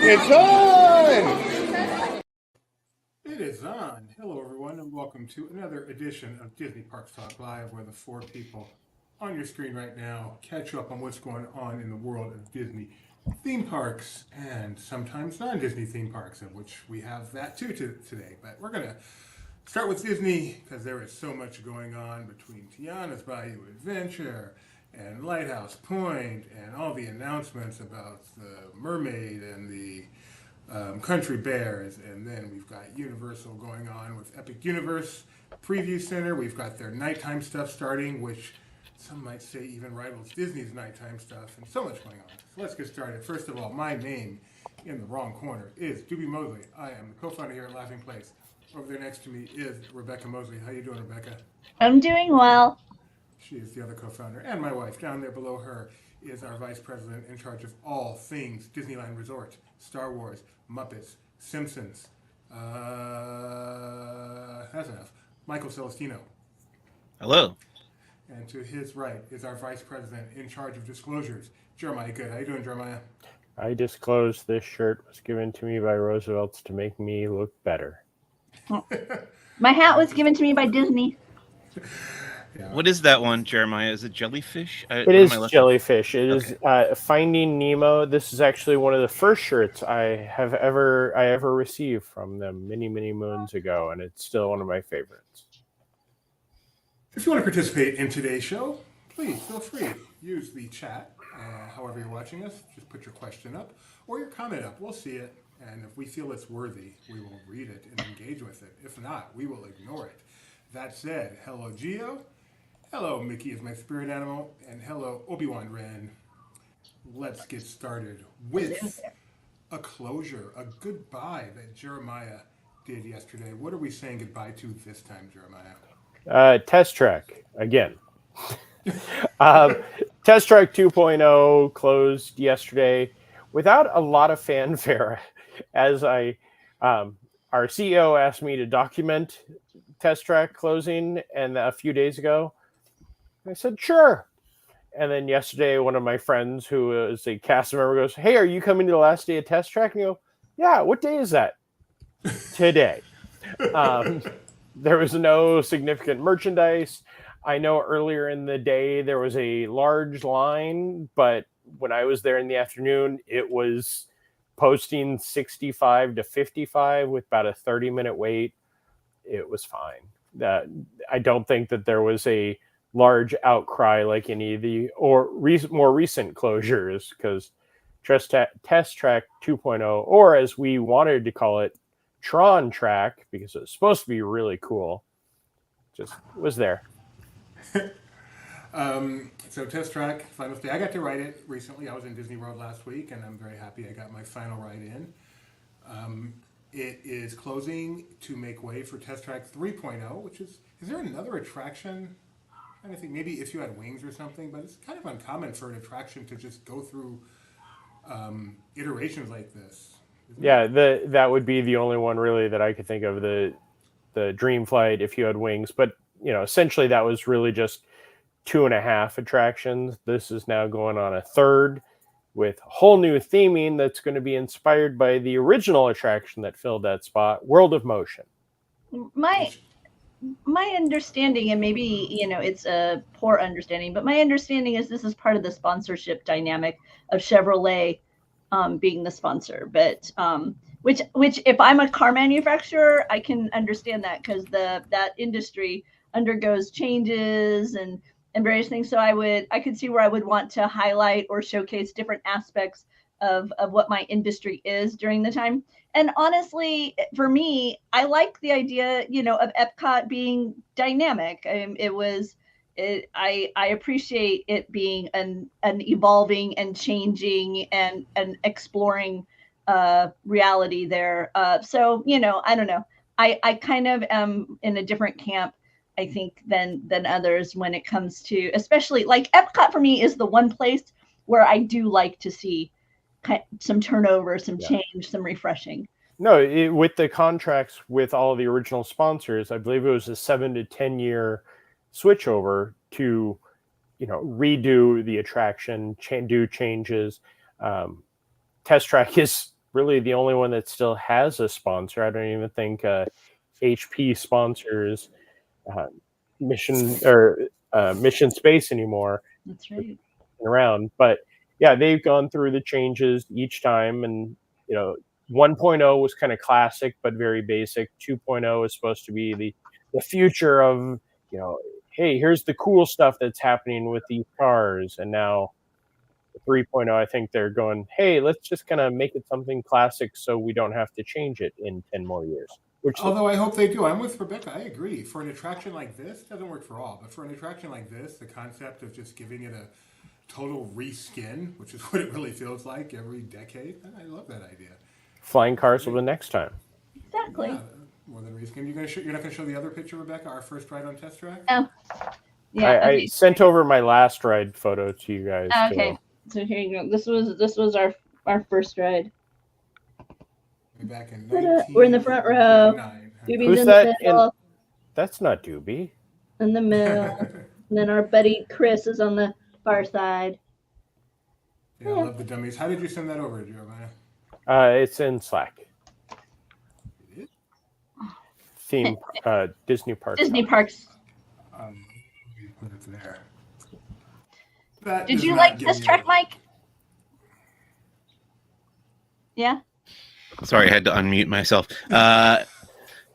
It's on! It is on. Hello, everyone, and welcome to another edition of Disney Parks Talk Live, where the four people on your screen right now catch up on what's going on in the world of Disney theme parks and sometimes non-Disney theme parks, of which we have that too today. But we're going to start with Disney because there is so much going on between Tiana's Bayou Adventure and Lighthouse Point and all the announcements about the mermaid and the Country Bears, and then we've got Universal going on with Epic Universe Preview Center. We've got their nighttime stuff starting, which some might say even rivals Disney's nighttime stuff, and so much going on. So let's get started. First of all, my name in the wrong corner is Doobie Mosley. I am the co-founder here at Laughing Place. Over there next to me is Rebecca Mosley. How you doing, Rebecca? I'm doing well. She is the other co-founder. And my wife, down there below her, is our vice president in charge of all things Disneyland Resort, Star Wars, Muppets, Simpsons. That's enough. Michael Celestino. Hello. And to his right is our vice president in charge of disclosures, Jeremiah Good. How you doing, Jeremiah? I disclosed this shirt was given to me by Roosevelt's to make me look better. My hat was given to me by Disney. Yeah. What is that one, Jeremiah? Is it jellyfish? It is jellyfish. It is Finding Nemo. This is actually one of the first shirts I ever received from them many moons ago, and it's still one of my favorites. If you want to participate in today's show, please feel free. Use the chat, however you're watching us. Just put your question up or your comment up. We'll see it, and if we feel it's worthy, we will read it and engage with it. If not, we will ignore it. That said, hello, Gio. Hello, Mickey is my spirit animal, and hello, Obi-Wan Ren. Let's get started with a closure, a goodbye that Jeremiah did yesterday. What are we saying goodbye to this time, Jeremiah? Test Track, again. Test Track 2.0 closed yesterday without a lot of fanfare, as our CEO asked me to document Test Track closing, and a few days ago, I said, sure. And then yesterday, one of my friends who is a cast member goes, hey, are you coming to the last day of Test Track? And you go, yeah, what day is that? Today. There was no significant merchandise. I know earlier in the day there was a large line, but when I was there in the afternoon, it was posting 65 to 55 with about a 30-minute wait. It was fine. I don't think that there was a large outcry like any of the more recent closures, because Test Track 2.0, or as we wanted to call it, Tron Track, because it was supposed to be really cool, just was there. So Test Track, final day. I got to ride it recently. I was in Disney World last week, and I'm very happy I got my final ride in. It is closing to make way for Test Track 3.0, which is there another attraction? I think maybe If You Had Wings or something, but it's kind of uncommon for an attraction to just go through iterations like this. Yeah, that would be the only one really that I could think of, the Dream Flight, If You Had Wings. But, essentially that was really just 2.5 attractions. This is now going on a third with whole new theming that's going to be inspired by the original attraction that filled that spot, World of Motion. My understanding, and maybe, it's a poor understanding, but my understanding is this is part of the sponsorship dynamic of Chevrolet being the sponsor. But which if I'm a car manufacturer, I can understand that, because that industry undergoes changes and various things. So I could see where I would want to highlight or showcase different aspects of what my industry is during the time. And honestly, for me, I like the idea, of Epcot being dynamic. I appreciate it being an evolving and changing and exploring reality there. So, I don't know. I kind of am in a different camp, I think, than others when it comes to, especially like Epcot for me is the one place where I do like to see some turnover, some change, some refreshing. No, with the contracts with all the original sponsors, I believe it was a 7 to 10 year switchover to, redo the attraction, do changes. Test Track is really the only one that still has a sponsor. I don't even think HP sponsors Mission Space anymore. That's right. Around, but yeah, they've gone through the changes each time, and 1.0 was kind of classic but very basic. 2.0 is supposed to be the future of, hey, here's the cool stuff that's happening with these cars. And now 3.0, I think they're going, hey, let's just kind of make it something classic so we don't have to change it in 10 more years. Although I hope they do. I'm with Rebecca. I agree. For an attraction like this, doesn't work for all, but for an attraction like this, the concept of just giving it a total reskin, which is what it really feels like every decade, I love that idea. Flying cars will be next time. Exactly. Yeah, more than reskin. You're not going to show the other picture, Rebecca? Our first ride on Test Track? Oh. Yeah. I sent over my last ride photo to you guys. Okay. So here you go. This was our first ride. Back in We're in the front row. Who's in that? The middle. That's not Doobie. In the middle. And then our buddy Chris is on the far side. Yeah, I love the dummies. How did you send that over, Jeremiah? It's in Slack. Theme Disney Parks. Disney Parks. Put it there. That did you like Test Track, Mike? Yeah. Sorry, I had to unmute myself.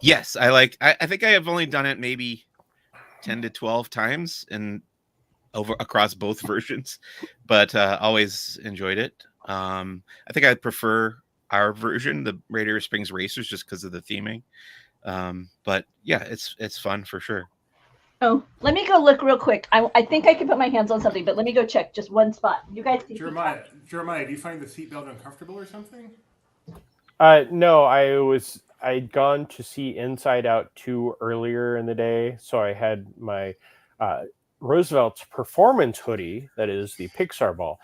Yes, I think I have only done it maybe 10 to 12 times and across both versions, but always enjoyed it. I think I prefer our version, the Radiator Springs Racers, just because of the theming. But yeah, it's fun for sure. Oh, let me go look real quick. I think I can put my hands on something, but let me go check just one spot. You guys can Jeremiah, do you find the seatbelt uncomfortable or something? No, I'd gone to see Inside Out 2 earlier in the day, so I had my Roosevelt's performance hoodie, that is the Pixar ball,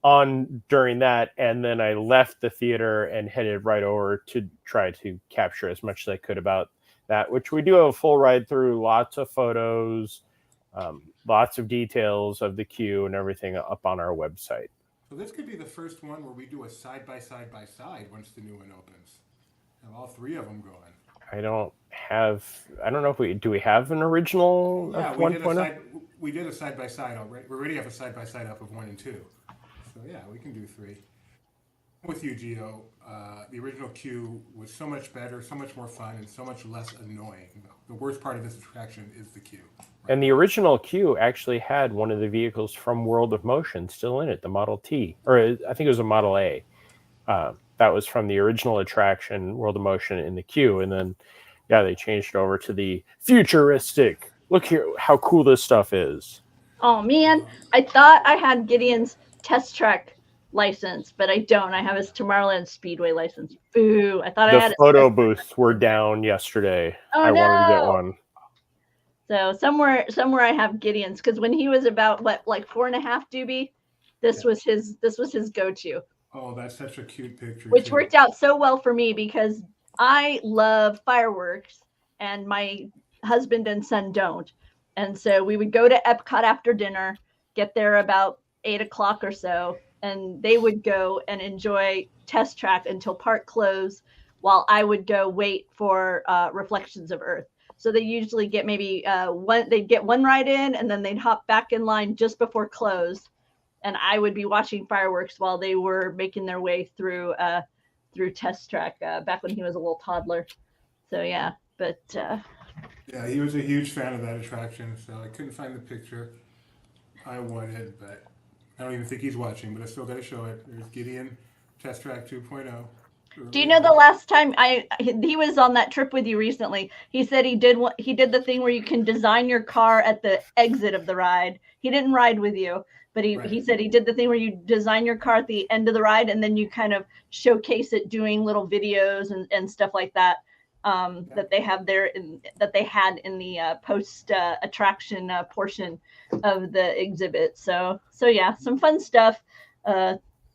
on during that, and then I left the theater and headed right over to try to capture as much as I could about that, which we do have a full ride through, lots of photos, lots of details of the queue and everything up on our website. So this could be the first one where we do a side-by-side once the new one opens. Have all three of them going. I don't know if we have an original of 1.0? We did a side-by-side already. We already have a side-by-side up of 1 and 2. So yeah, we can do 3. With you, Gio, the original queue was so much better, so much more fun, and so much less annoying. The worst part of this attraction is the queue. Right? And the original queue actually had one of the vehicles from World of Motion still in it, the Model T, or I think it was a Model A. That was from the original attraction, World of Motion, in the queue. And then, yeah, they changed it over to the futuristic. Look here, how cool this stuff is. Oh, man. I thought I had Gideon's Test Track license, but I don't. I have his Tomorrowland Speedway license. Boo. I thought I had the photo booths were down yesterday. Oh, no. Wanted to get one. So somewhere I have Gideon's, because when he was about like 4.5 doobie, this was his go-to. Oh, that's such a cute picture. Which worked out so well for me because I love fireworks and my husband and son don't. And so we would go to Epcot after dinner, get there about 8 o'clock or so, and they would go and enjoy Test Track until park close, while I would go wait for Reflections of Earth. So they usually get maybe they'd get one ride in, and then they'd hop back in line just before close. And I would be watching fireworks while they were making their way through Test Track back when he was a little toddler. So yeah, but yeah, he was a huge fan of that attraction. So I couldn't find the picture I wanted, but I don't even think he's watching. But I still got to show it. There's Gideon, Test Track 2.0. Do you know the last time he was on that trip with you recently? He said he did the thing where you can design your car at the exit of the ride. He didn't ride with you, but he said he did the thing where you design your car at the end of the ride, and then you kind of showcase it doing little videos and stuff like that that they have there that they had in the post attraction portion of the exhibit. So yeah, some fun stuff.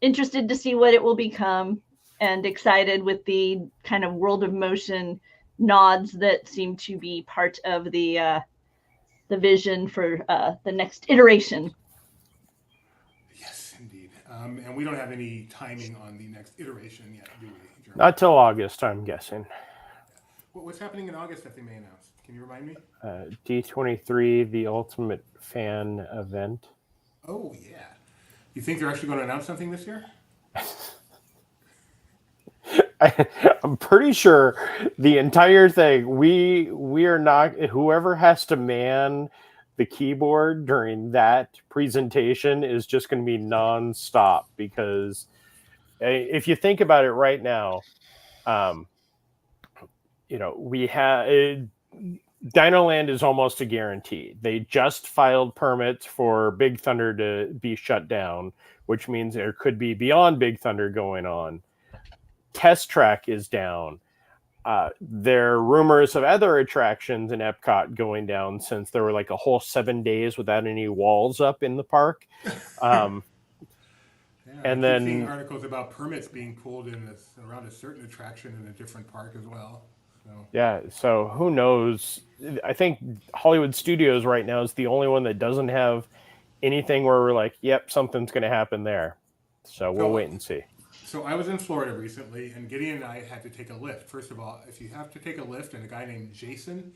Interested to see what it will become. And excited with the kind of World of Motion nods that seem to be part of the vision for the next iteration. Yes, indeed. And we don't have any timing on the next iteration yet, do we, Jeremy? Not till August, I'm guessing. What's happening in August that they may announce? Can you remind me? D23, the Ultimate Fan event. Oh, yeah. You think they're actually going to announce something this year? I'm pretty sure the entire thing, we are not, whoever has to man the keyboard during that presentation is just going to be nonstop, because if you think about it right now, we have Dinoland is almost a guarantee. They just filed permits for Big Thunder to be shut down, which means there could be Beyond Big Thunder going on. Test Track is down. There are rumors of other attractions in Epcot going down, since there were like a whole 7 days without any walls up in the park. Yeah, And I keep seeing then articles about permits being pulled around a certain attraction in a different park as well. so who knows? I think Hollywood Studios right now is the only one that doesn't have anything where we're like, yep, something's going to happen there. So we'll wait and see. So I was in Florida recently, and Gideon and I had to take a lift. First of all, if you have to take a lift, and a guy named Jason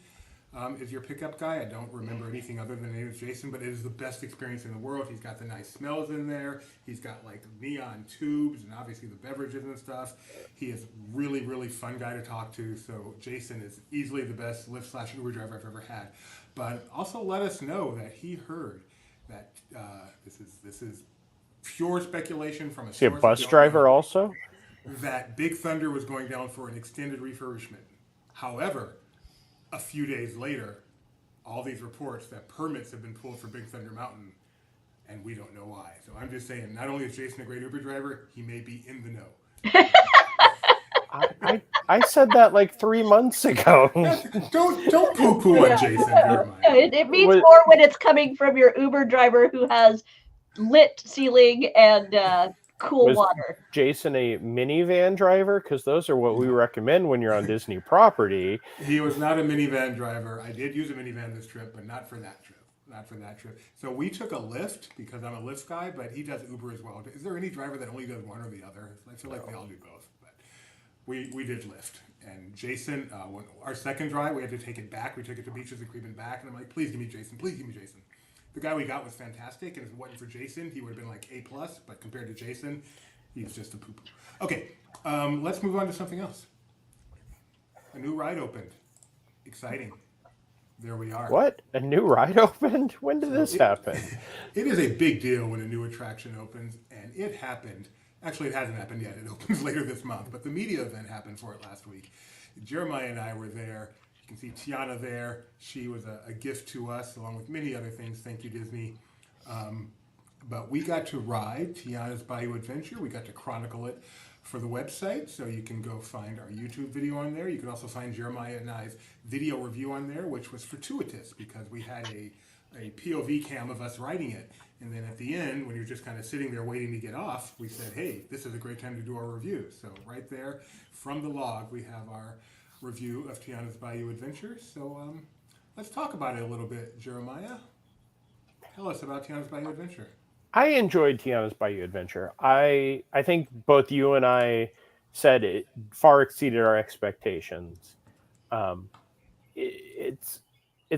is your pickup guy. I don't remember anything other than the name of Jason, but it is the best experience in the world. He's got the nice smells in there. He's got like neon tubes and obviously the beverages and stuff. He is really, really fun guy to talk to. So Jason is easily the best Lyft/Uber driver I've ever had. But also let us know that he heard that this is pure speculation from a Is he a source bus driver also? that Big Thunder was going down for an extended refurbishment. However, a few days later, all these reports that permits have been pulled for Big Thunder Mountain, and we don't know why. So I'm just saying, not only is Jason a great Uber driver, he may be in the know. I said that like 3 months ago. Don't poo-poo on Jason. It means more when it's coming from your Uber driver who has lit ceiling and cool water. Jason a minivan driver? Because those are what we recommend when you're on Disney property. He was not a minivan driver. I did use a minivan this trip, but not for that trip. So we took a Lyft because I'm a Lyft guy, but he does Uber as well. Is there any driver that only does one or the other? I feel like we all do both. But we did Lyft. And Jason, our second drive, we had to take it back. We took it to Beaches and Creeping back. And I'm like, please give me Jason. Please give me Jason. The guy we got was fantastic, and if it wasn't for Jason, he would have been like A+, but compared to Jason, he's just a poo-poo. Okay, let's move on to something else. A new ride opened. Exciting. There we are. What? A new ride opened? When did this happen? It is a big deal when a new attraction opens, and it happened. Actually, it hasn't happened yet. It opens later this month, but the media event happened for it last week. Jeremiah and I were there. You can see Tiana there. She was a gift to us, along with many other things. Thank you, Disney. But we got to ride Tiana's Bayou Adventure. We got to chronicle it for the website, so you can go find our YouTube video on there. You can also find Jeremiah and I's video review on there, which was fortuitous because we had a POV cam of us riding it. And then at the end, when you're just kind of sitting there waiting to get off, we said, hey, this is a great time to do our review. So right there from the log, we have our review of Tiana's Bayou Adventure. So let's talk about it a little bit, Jeremiah. Tell us about Tiana's Bayou Adventure. I enjoyed Tiana's Bayou Adventure. I think both you and I said it far exceeded our expectations. It's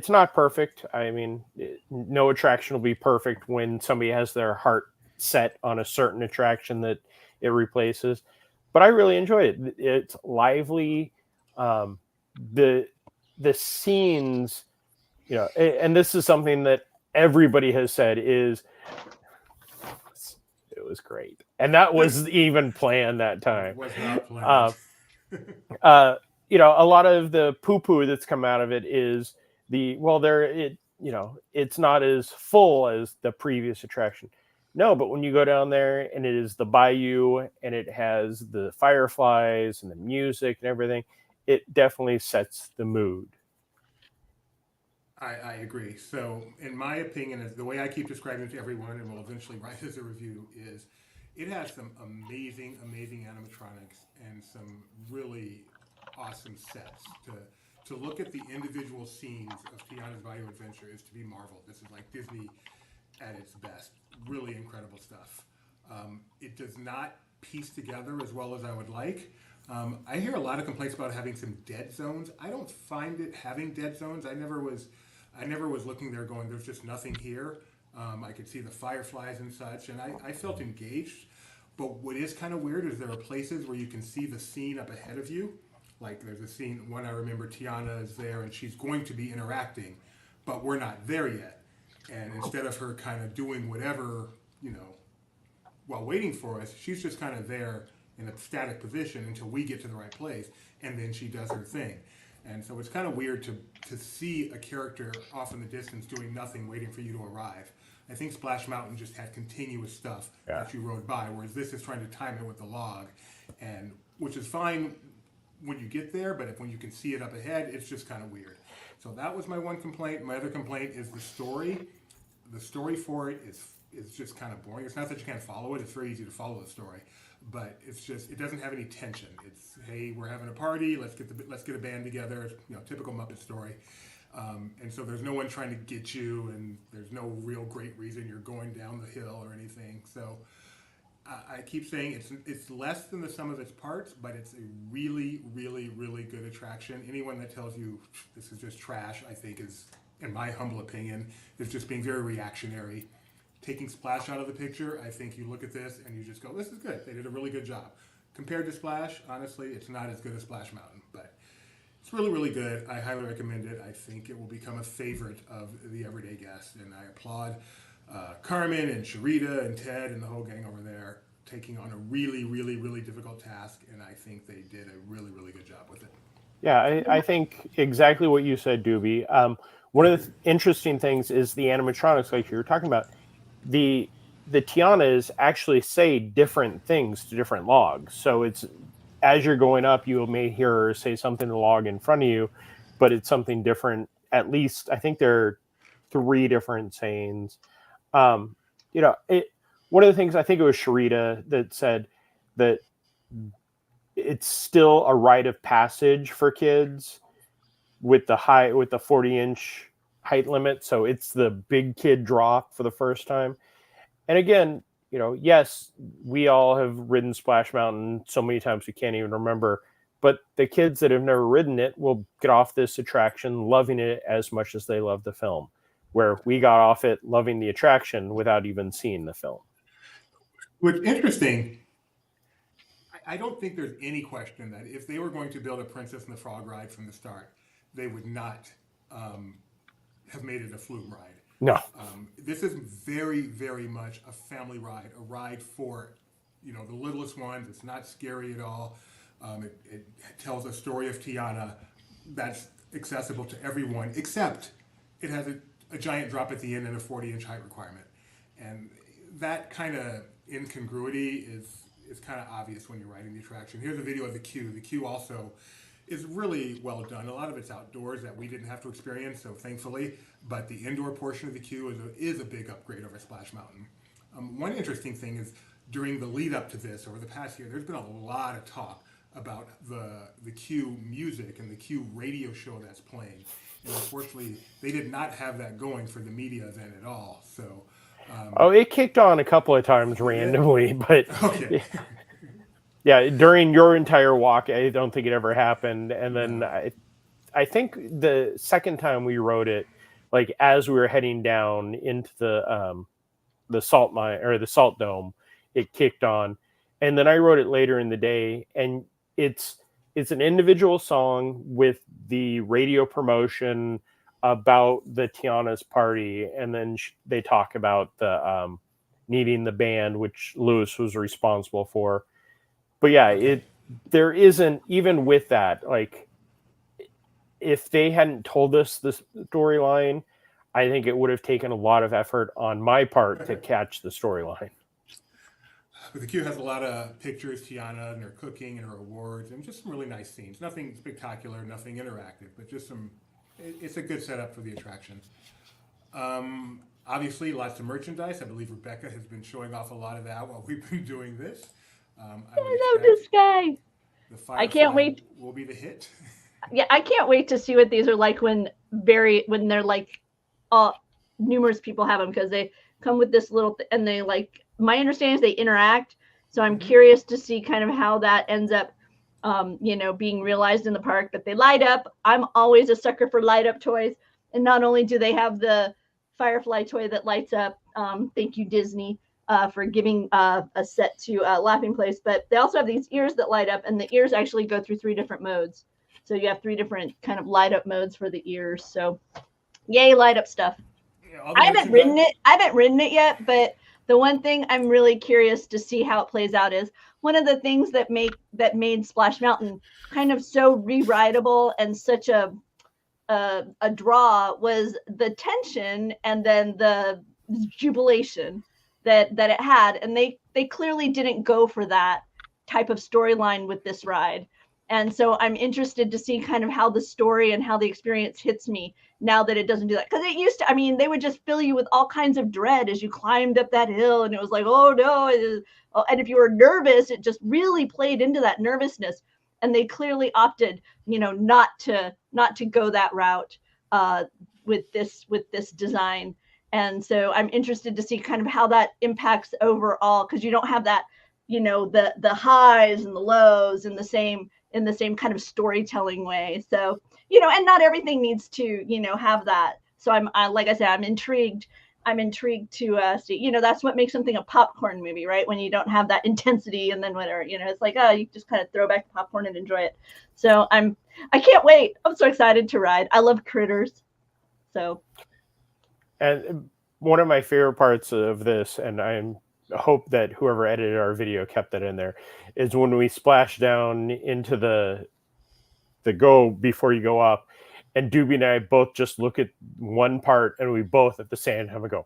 not perfect. I mean, no attraction will be perfect when somebody has their heart set on a certain attraction that it replaces. But I really enjoyed it. It's lively. The scenes, and this is something that everybody has said is it was great, and that was even planned that time. It was not planned. A lot of the poo-poo that's come out of it is it's not as full as the previous attraction. No, but when you go down there and it is the Bayou and it has the fireflies and the music and everything, it definitely sets the mood. I agree. So, in my opinion, the way I keep describing it to everyone, and will eventually write as a review, is it has some amazing, amazing animatronics and some really awesome sets. To look at the individual scenes of Tiana's Bayou Adventure is to be marveled. This is like Disney at its best. Really incredible stuff. It does not piece together as well as I would like. I hear a lot of complaints about having some dead zones. I don't find it having dead zones. I never was looking there going, there's just nothing here. I could see the fireflies and such, and I felt engaged. But what is kind of weird is there are places where you can see the scene up ahead of you. Like there's a scene, one I remember, Tiana is there and she's going to be interacting, but we're not there yet. And instead of her kind of doing whatever, while waiting for us, she's just kind of there in a static position until we get to the right place, and then she does her thing. And so it's kind of weird to see a character off in the distance doing nothing, waiting for you to arrive. I think Splash Mountain just had continuous stuff that you rode by, whereas this is trying to time it with the log, and which is fine when you get there, but when you can see it up ahead, it's just kind of weird. So that was my one complaint. My other complaint is the story. The story for it is just kind of boring. It's not that you can't follow it. It's very easy to follow the story, but it's just, it doesn't have any tension. It's, hey, we're having a party. Let's get a band together. Typical Muppet story. And so there's no one trying to get you, and there's no real great reason you're going down the hill or anything. So I keep saying it's less than the sum of its parts, but it's a really, really, really good attraction. Anyone that tells you this is just trash, I think is, in my humble opinion, is just being very reactionary. Taking Splash out of the picture, I think you look at this and you just go, this is good. They did a really good job. Compared to Splash, honestly, it's not as good as Splash Mountain, but it's really, really good. I highly recommend it. I think it will become a favorite of the everyday guest, and I applaud Carmen and Sharita and Ted and the whole gang over there taking on a really, really, really difficult task, and I think they did a really, really good job with it. Yeah, I think exactly what you said, Doobie. One of the interesting things is the animatronics, like you were talking about. The Tianas actually say different things to different logs. So it's, as you're going up, you may hear her say something to the log in front of you, but it's something different. At least, I think there are 3 different sayings. One of the things, I think it was Sharita that said that it's still a rite of passage for kids with the 40-inch height limit. So it's the big kid drop for the first time. And again, yes, we all have ridden Splash Mountain so many times we can't even remember. But the kids that have never ridden it will get off this attraction loving it as much as they love the film, where we got off it loving the attraction without even seeing the film. What's interesting, I don't think there's any question that if they were going to build a Princess and the Frog ride from the start, they would not have made it a flume ride. No. This is very, very much a family ride, a ride for, the littlest ones. It's not scary at all. It tells a story of Tiana that's accessible to everyone, except it has a giant drop at the end and a 40-inch height requirement. And that kind of incongruity is kind of obvious when you're riding the attraction. Here's a video of the queue. The queue also is really well done. A lot of it's outdoors that we didn't have to experience, so thankfully. But the indoor portion of the queue is a big upgrade over Splash Mountain. One interesting thing is during the lead up to this, over the past year, there's been a lot of talk about the queue music and the queue radio show that's playing. And unfortunately, they did not have that going for the media event at all. So. It kicked on a couple of times randomly, but okay. Yeah, during your entire walk, I don't think it ever happened. And then I think the second time we rode it, like as we were heading down into the salt mine or the salt dome, it kicked on. And then I rode it later in the day, and it's an individual song with the radio promotion about the Tiana's party, and then they talk about the needing the band, which Lewis was responsible for. But yeah, there isn't, even with that, like if they hadn't told us the storyline, I think it would have taken a lot of effort on my part to catch the storyline. But the queue has a lot of pictures, Tiana, and her cooking and her awards, and just some really nice scenes. Nothing spectacular, nothing interactive, but just it's a good setup for the attraction. Obviously, lots of merchandise. I believe Rebecca has been showing off a lot of that while we've been doing this. I love this guy. I can't wait. Will be the hit. Yeah, I can't wait to see what these are like when they're like numerous people have them, because they come with this little and they like my understanding is they interact. So I'm curious to see kind of how that ends up, being realized in the park. But they light up. I'm always a sucker for light up toys. And not only do they have the Firefly toy that lights up, thank you Disney for giving a set to Laughing Place, but they also have these ears that light up, and the ears actually go through 3 different modes. So you have 3 different kind of light up modes for the ears. So yay, light up stuff. Yeah, I haven't ridden it yet, but the one thing I'm really curious to see how it plays out is one of the things that made Splash Mountain kind of so re-rideable and such a draw was the tension and then the jubilation that it had, and they clearly didn't go for that type of storyline with this ride. And so I'm interested to see kind of how the story and how the experience hits me now that it doesn't do that. Because it used to, I mean, they would just fill you with all kinds of dread as you climbed up that hill, and it was like, oh no. And if you were nervous, it just really played into that nervousness. And they clearly opted, not to go that route with this design. And so I'm interested to see kind of how that impacts overall, because you don't have that, the highs and the lows in the same kind of storytelling way. So, and not everything needs to, have that. So like I said, I'm intrigued to see, that's what makes something a popcorn movie, right? When you don't have that intensity and then whatever, it's like, oh, you just kind of throw back the popcorn and enjoy it. So I can't wait. I'm so excited to ride. I love critters. So. And one of my favorite parts of this, and I hope that whoever edited our video kept that in there, is when we splash down into the go before you go up, and Doobie and I both just look at one part, and we both at the same time go,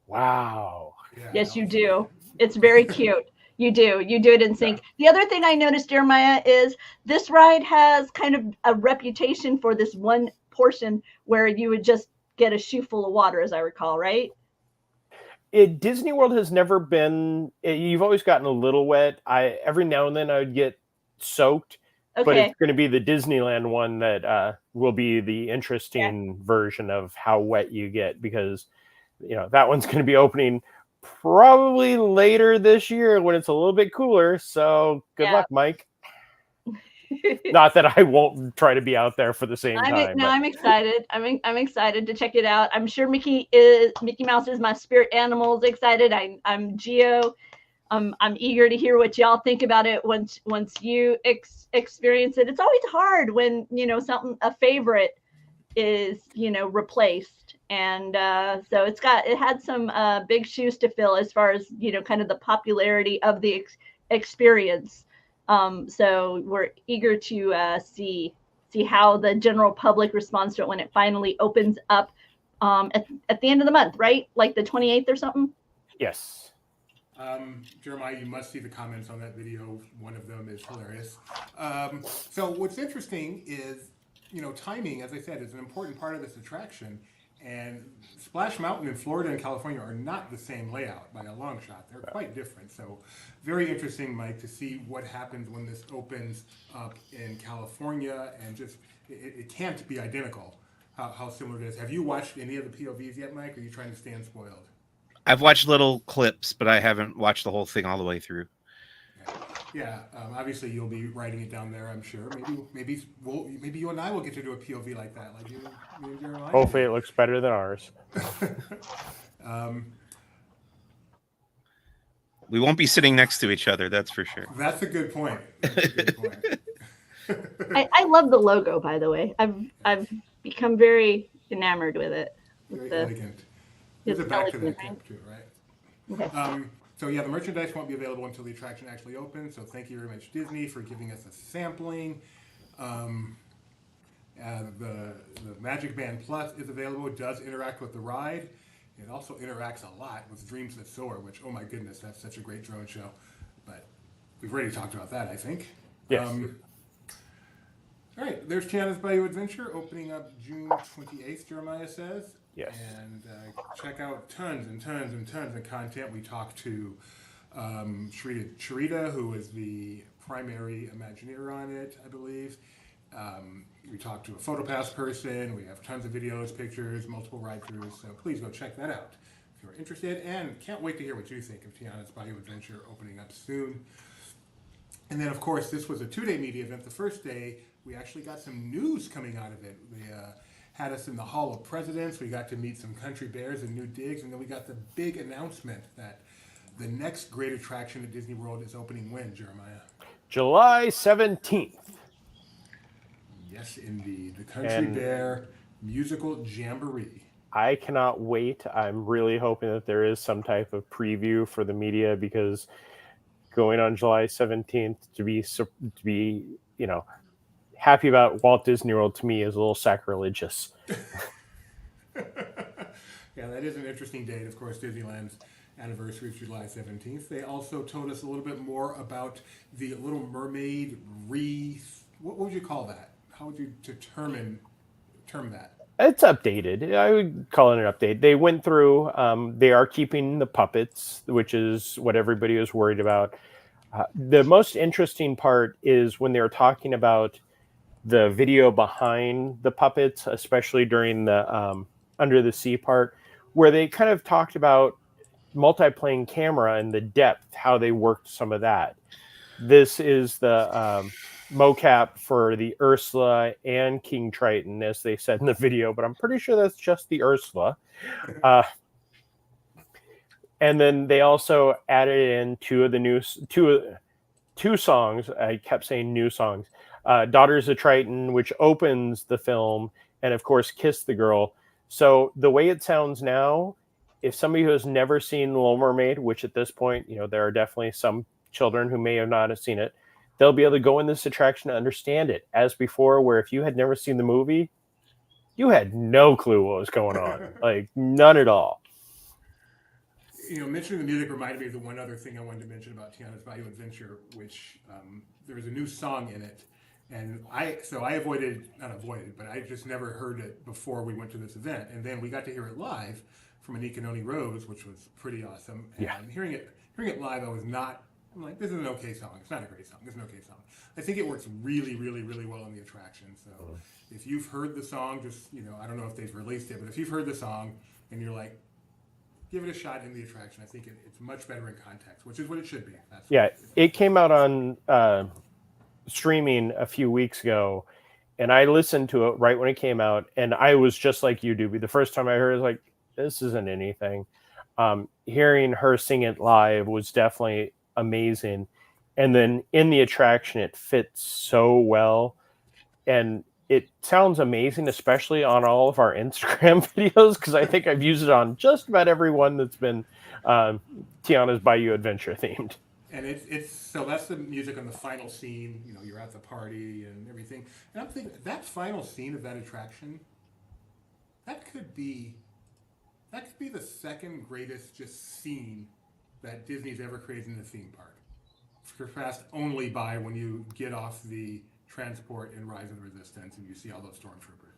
wow. Yeah, yes, you do. It's very cute. You do it in sync. Yeah. The other thing I noticed, Jeremiah, is this ride has kind of a reputation for this one portion where you would just get a shoe full of water, as I recall, right? Disney World has never been, you've always gotten a little wet. Every now and then I would get soaked, but it's going to be the Disneyland one that will be the interesting version of how wet you get, because that one's going to be opening probably later this year when it's a little bit cooler. So good luck, Mike. Not that I won't try to be out there for the same time. No, I'm excited. I'm excited to check it out. I'm sure Mickey Mouse is my spirit animal. Excited. I'm Geo. I'm eager to hear what y'all think about it once you experience it. It's always hard when a favorite is replaced, and so it had some big shoes to fill as far as kind of the popularity of the experience. So we're eager to see how the general public responds to it when it finally opens up at the end of the month, right? Like the 28th or something? Yes. Jeremiah, you must see the comments on that video. One of them is hilarious. So what's interesting is, timing, as I said, is an important part of this attraction. And Splash Mountain in Florida and California are not the same layout by a long shot. They're quite different. So very interesting, Mike, to see what happens when this opens up in California. And just, it can't be identical how similar it is. Have you watched any of the POVs yet, Mike? Or are you trying to stay unspoiled? I've watched little clips, but I haven't watched the whole thing all the way through. Yeah, obviously you'll be writing it down there, I'm sure. Maybe you and I will get to do a POV like that, like you and Jeremiah. Hopefully it looks better than ours. We won't be sitting next to each other, that's for sure. That's a good point. I love the logo, by the way. I've become very enamored with it. Very elegant. There's a back to that too, right? Okay. So yeah, the merchandise won't be available until the attraction actually opens. So thank you very much, Disney, for giving us a sampling. The Magic Band Plus is available. It does interact with the ride. It also interacts a lot with Dreams That Soar, which, oh my goodness, that's such a great drone show. But we've already talked about that, I think. Yes. All right, there's Tiana's Bayou Adventure opening up June 28th, Jeremiah says. Yes. And check out tons and tons and tons of content. We talked to Charita, who is the primary Imagineer on it, I believe. We talked to a PhotoPass person. We have tons of videos, pictures, multiple ride-throughs. So please go check that out if who are interested, and can't wait to hear what you think of Tiana's Bayou Adventure opening up soon. And then, of course, this was a 2-day media event. The first day, we actually got some news coming out of it. They had us in the Hall of Presidents. We got to meet some Country Bears and new digs, and then we got the big announcement that the next great attraction at Disney World is opening when, Jeremiah? July 17th. Yes, indeed. The Country Bear Musical Jamboree. I cannot wait. I'm really hoping that there is some type of preview for the media, because going on July 17th to be, you know, happy about Walt Disney World to me is a little sacrilegious. Yeah, that is an interesting date. Of course, Disneyland's anniversary is July 17th. They also told us a little bit more about the Little Mermaid what would you call that? How would you term that? It's updated. I would call it an update. They went through, they are keeping the puppets, which is what everybody was worried about. The most interesting part is when they were talking about the video behind the puppets, especially during the under the sea part, where they kind of talked about multi-plane camera and the depth, how they worked some of that. This is the mocap for the Ursula and King Triton, as they said in the video, but I'm pretty sure that's just the Ursula. And then they also added in two songs. I kept saying new songs. Daughters of Triton, which opens the film, and of course, Kiss the Girl. So the way it sounds now, if somebody who has never seen The Little Mermaid, which at this point, you know, there are definitely some children who may have not seen it, they'll be able to go in this attraction to understand it. As before, where if you had never seen the movie, you had no clue what was going on. Like, none at all. You know, mentioning the music reminded me of the one other thing I wanted to mention about Tiana's Bayou Adventure, which there was a new song in it. And I just never heard it before we went to this event. And then we got to hear it live from Anika Noni Rose, which was pretty awesome. And yeah. Hearing it live, I'm like, this is an okay song. It's not a great song. It's an okay song. I think it works really, really, really well in the attraction. So if you've heard the song, just, you know, I don't know if they've released it, but if you've heard the song and you're like, give it a shot in the attraction, I think it's much better in context, which is what it should be. It came out on streaming a few weeks ago, and I listened to it right when it came out, and I was just like you, Doobie. The first time I heard it, I was like, this isn't anything. Hearing her sing it live was definitely amazing. And then in the attraction, it fits so well. And it sounds amazing, especially on all of our Instagram videos, because I think I've used it on just about every one that's been Tiana's Bayou Adventure themed. And it's so that's the music on the final scene. You know, you're at the party and everything. And I'm thinking that final scene of that attraction, that could be the second greatest just scene that Disney's ever created in a theme park, surpassed only by when you get off the transport in Rise of the Resistance and you see all those stormtroopers.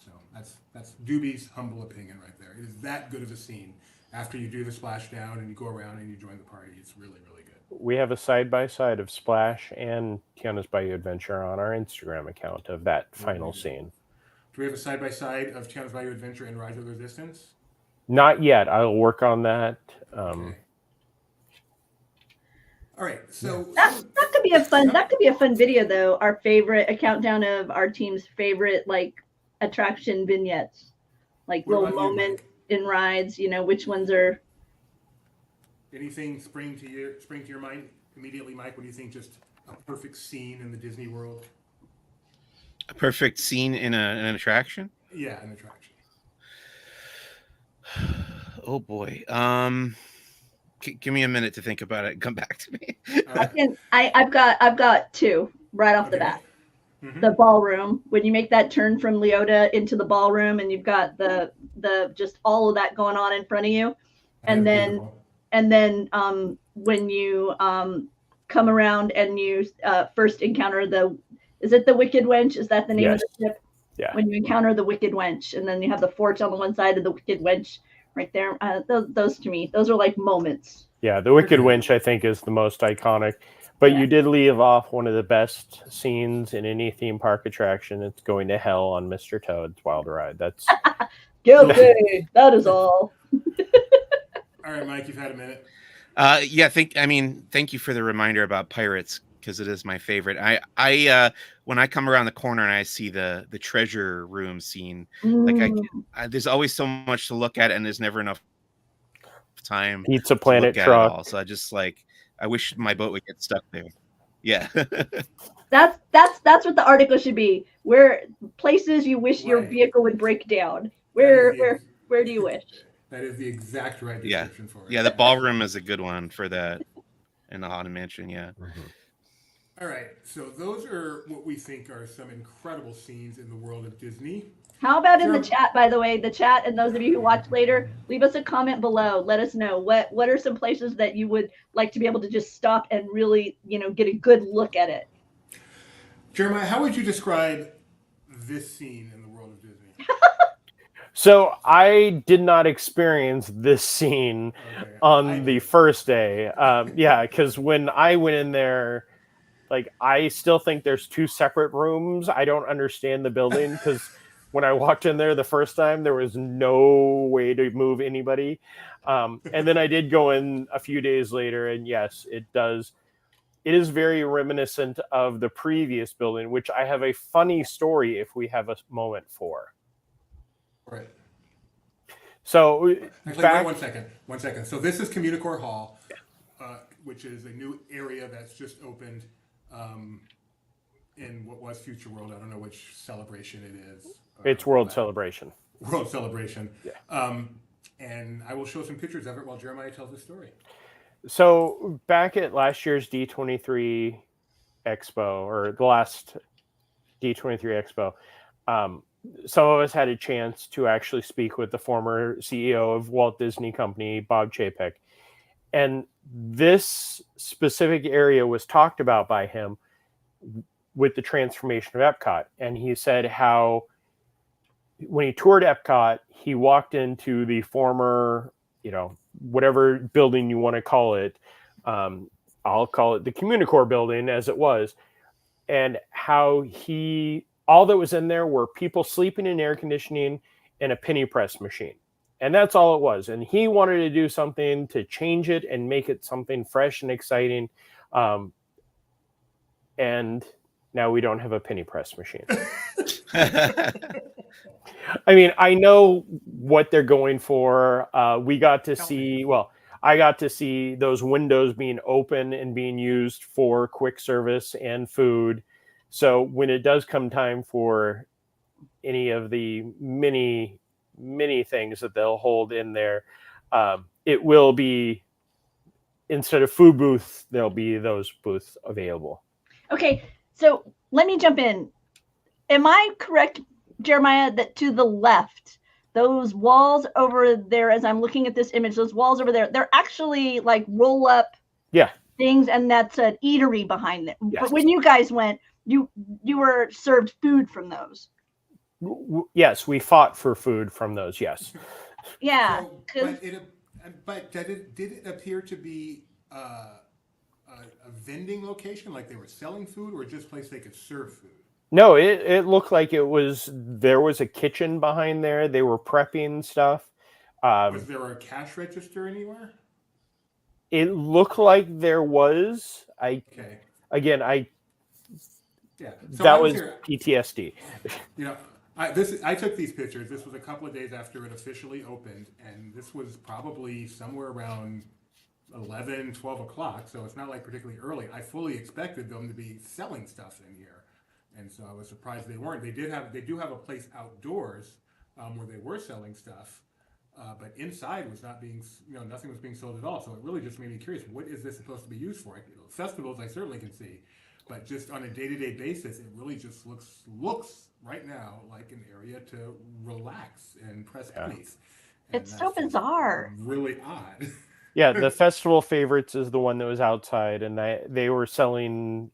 So that's Doobie's humble opinion right there. It is that good of a scene. After you do the splashdown and you go around and you join the party, it's really, really good. We have a side-by-side of Splash and Tiana's Bayou Adventure on our Instagram account of that final scene. Do we have a side-by-side of Tiana's Bayou Adventure and Rise of the Resistance? Not yet. I'll work on that. Okay. All right, so that could be a fun video though. A countdown of our team's favorite like attraction vignettes, like little moment in rides. You know, which ones are. Anything spring to your mind immediately, Mike? What do you think? Just a perfect scene in the Disney World. A perfect scene in an attraction? Yeah, an attraction. Oh boy. Give me a minute to think about it and come back to me. I've got two right off the bat. Mm-hmm. The ballroom, when you make that turn from Leota into the ballroom and you've got the just all of that going on in front of you. And then when you come around and you first encounter is it the Wicked Wench? Is that the name of the ship? Yeah. When you encounter the Wicked Wench, and then you have the fort on the one side of the Wicked Wench right there. Those to me, those are like moments. Yeah, the Wicked Wench, I think, is the most iconic. But you did leave off one of the best scenes in any theme park attraction. It's going to hell on Mr. Toad's Wild Ride. That's guilty. That is all. All right, Mike, you've had a minute. Thank you for the reminder about pirates, because it is my favorite. I when I come around the corner and I see the treasure room scene, like there's always so much to look at, and there's never enough time Pizza to Planet look at it truck. all. So I wish my boat would get stuck there. Yeah. That's what the article should be. Where places you wish your Right. vehicle would break down. Where do you wish? That is the exact right Yeah. description for it. Yeah, the ballroom is a good one for that. In the Haunted Mansion, yeah. All right, so those are what we think are some incredible scenes in the world of Disney. How about in the Sure. chat, by the way, the chat, and those of you who watch later, leave us a comment below. Let us know what are some places that you would like to be able to just stop and really, get a good look at it. Jeremiah, how would you describe this scene in the world of Disney? So I did not experience this scene on the first day. Because when I went in there, like, I still think there's two separate rooms. I don't understand the building, because when I walked in there the first time, there was no way to move anybody. And then I did go in a few days later, and yes, it does. It is very reminiscent of the previous building, which I have a funny story if we have a moment for. Right. So, actually, wait one second. So this is CommuniCore Hall, which is a new area that's just opened in what was Future World. I don't know which celebration it is. It's World Celebration. World Celebration. Yeah. And I will show some pictures of it while Jeremiah tells the story. So back at last year's D23 Expo, or the last D23 Expo, some of us had a chance to actually speak with the former CEO of Walt Disney Company, Bob Chapek. And this specific area was talked about by him with the transformation of Epcot. And he said how when he toured Epcot, he walked into the former, whatever building you want to call it. I'll call it the CommuniCore building, as it was. And how all that was in there were people sleeping in air conditioning and a penny press machine. And that's all it was. And he wanted to do something to change it and make it something fresh and exciting. And now we don't have a penny press machine. I mean, I know what they're going for. We got to see, I got to see those windows being open and being used for quick service and food. So when it does come time for any of the many things that they'll hold in there, it will be, instead of food booths, there'll be those booths available. Okay, so let me jump in. Am I correct, Jeremiah, that to the left, those walls over there, as I'm looking at this image, those walls over there, they're actually like roll up things, and that's an eatery behind them. Yes. But when you guys went, you were served food from those. Yes, we fought for food from those. Yes. Yeah. But did it appear to be a vending location, like they were selling food, or just a place they could serve food? No, it looked like there was a kitchen behind there. They were prepping stuff. Was there a cash register anywhere? It looked like there was. So that was PTSD. I took these pictures. This was a couple of days after it officially opened, and this was probably somewhere around 11, 12 o'clock, so it's not like particularly early. I fully expected them to be selling stuff in here, and so I was surprised they weren't. They do have a place outdoors where they were selling stuff, but inside was not being, nothing was being sold at all. So it really just made me curious. What is this supposed to be used for? Festivals, I certainly can see, but just on a day-to-day basis, it really just looks right now like an area to relax and press pennies. It's so bizarre. Really odd. Yeah, the festival favorites is the one that was outside, and they were selling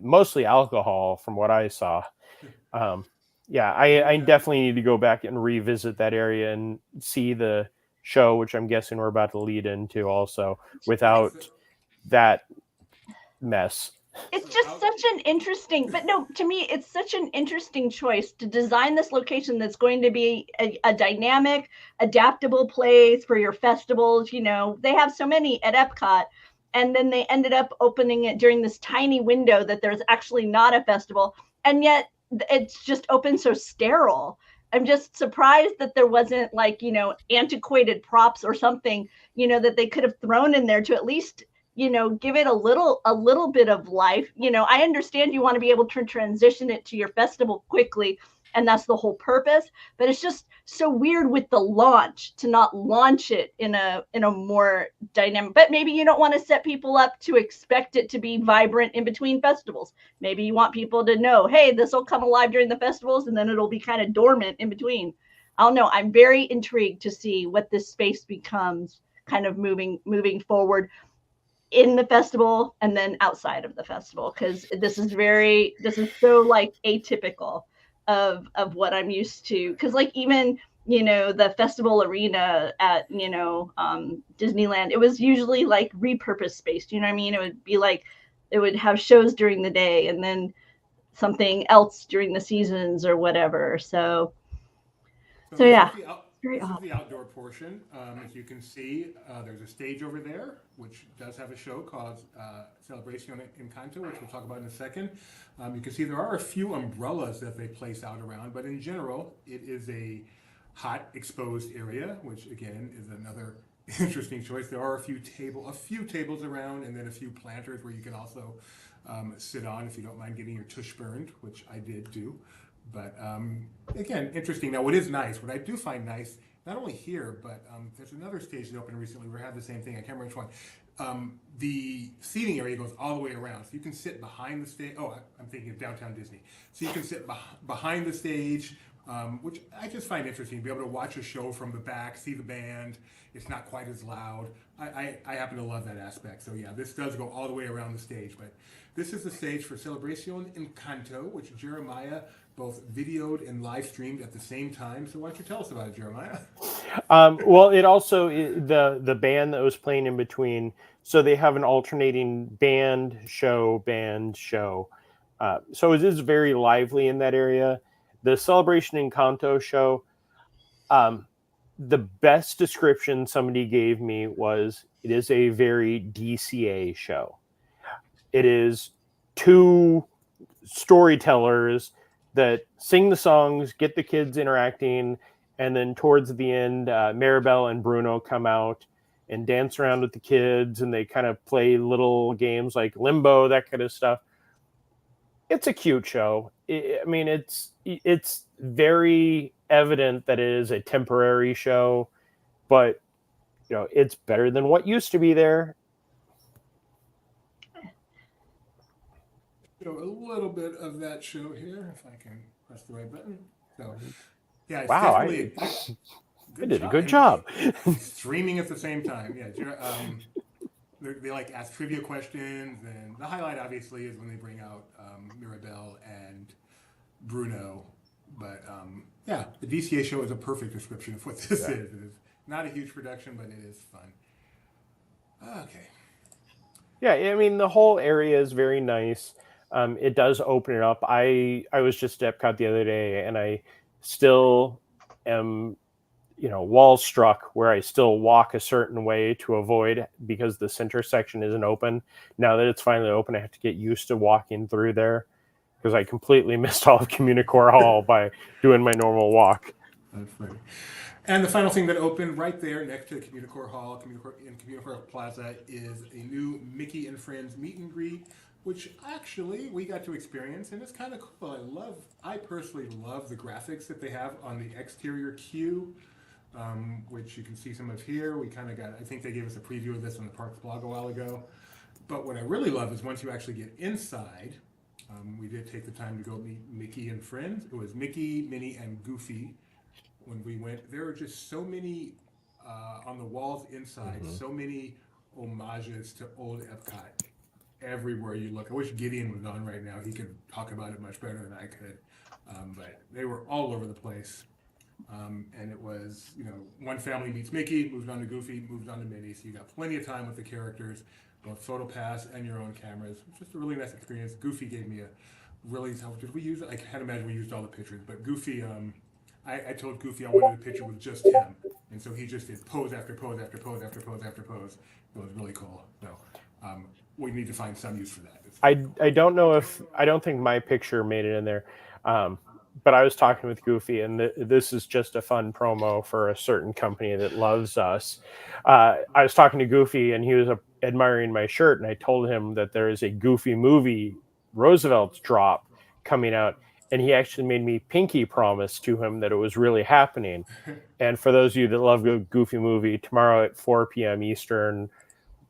mostly alcohol from what I saw. I definitely need to go back and revisit that area and see the show, which I'm guessing we're about to lead into also, without that mess. it's just such an interesting, but no, to me, it's such an interesting choice to design this location that's going to be a dynamic, adaptable place for your festivals. You know, they have so many at Epcot, and then they ended up opening it during this tiny window that there's actually not a festival, and yet it's just open so sterile. I'm just surprised that there wasn't, like, you know, antiquated props or something, you know, that they could have thrown in there to at least, you know, give it a little bit of life. You know, I understand you want to be able to transition it to your festival quickly, and that's the whole purpose, but it's just so weird with the launch to not launch it in a more dynamic. But maybe you don't want to set people up to expect it to be vibrant in between festivals. Maybe you want people to know, hey, this will come alive during the festivals, and then it'll be kind of dormant in between. I don't know. I'm very intrigued to see what this space becomes kind of moving forward in the festival and then outside of the festival, because this is so like atypical of what I'm used to. Because like even, you know, the festival arena at, you know, Disneyland, it was usually like repurposed space. You know what I mean? It would be like it would have shows during the day and then something else during the seasons or whatever. So yeah. This is the outdoor portion. As you can see, there's a stage over there, which does have a show called Celebración Encanto, which we'll talk about in a second. You can see there are a few umbrellas that they place out around, but in general, it is a hot, exposed area, which again is another interesting choice. There are a few tables around, and then a few planters where you can also sit on if you don't mind getting your tush burned, which I did do. But again, interesting. Now, what is nice, what I do find nice, not only here, but there's another stage that opened recently where I had the same thing. I can't remember which one. The seating area goes all the way around. So you can sit behind the stage. Oh, I'm thinking of Downtown Disney. So you can sit behind the stage, which I just find interesting. Be able to watch a show from the back, see the band. It's not quite as loud. I happen to love that aspect. So yeah, this does go all the way around the stage. But this is the stage for Celebración Encanto, which Jeremiah both videoed and live streamed at the same time. So why don't you tell us about it, Jeremiah? Well, it also, the band that was playing in between, so they have an alternating band show. So it is very lively in that area. The Celebration Encanto show, the best description somebody gave me was, it is a very DCA show. It is two storytellers that sing the songs, get the kids interacting, and then towards the end, Maribel and Bruno come out and dance around with the kids, and they kind of play little games like Limbo, that kind of stuff. It's a cute show. I mean, it's very evident that it is a temporary show, but you know, it's better than what used to be there. Show a little bit of that show here, if I can press the right button. So, yeah, it's Wow, definitely I did a good job. Streaming at the same time. Yeah, they like ask trivia questions, and the highlight obviously is when they bring out Mirabelle and Bruno. But yeah, the DCA show is a perfect description of what this is. It is not a huge production, but it is fun. Okay. Yeah, I mean, the whole area is very nice. It does open it up. I was just at Epcot the other day, and I still am, you know, wall struck where I still walk a certain way to avoid, because the center section isn't open. Now that it's finally open, I have to get used to walking through there, because I completely missed all of CommuniCore Hall by doing my normal walk. That's funny. And the final thing that opened right there next to CommuniCore Hall, CommuniCore Plaza, is a new Mickey and Friends meet and greet, which actually we got to experience, and it's kind of cool. I personally love the graphics that they have on the exterior queue, which you can see some of here. We kind of got, I think they gave us a preview of this on the Parks blog a while ago. But what I really love is once you actually get inside, we did take the time to go meet Mickey and Friends. It was Mickey, Minnie, and Goofy. When we went, there were just so many on the walls inside, so many homages to old Epcot everywhere you look. I wish Gideon was on right now. He could talk about it much better than I could. But they were all over the place. And it was, you know, one family meets Mickey, moves on to Goofy, moves on to Minnie. So you got plenty of time with the characters. both PhotoPass and your own cameras. It's just a really nice experience. Goofy gave me a really, how did we use it? I can't imagine we used all the pictures, but Goofy, I told Goofy I wanted a picture with just him. And so he just did pose after pose after pose after pose after pose. It was really cool. So we need to find some use for that. I don't know if, I don't think my picture made it in there. But I was talking with Goofy, and this is just a fun promo for a certain company that loves us. I was talking to Goofy, and he was admiring my shirt, and I told him that there is a Goofy movie, Roosevelt's drop, coming out, and he actually made me pinky promise to him that it was really happening. And for those of you that love a Goofy movie, tomorrow at 4 p.m. Eastern,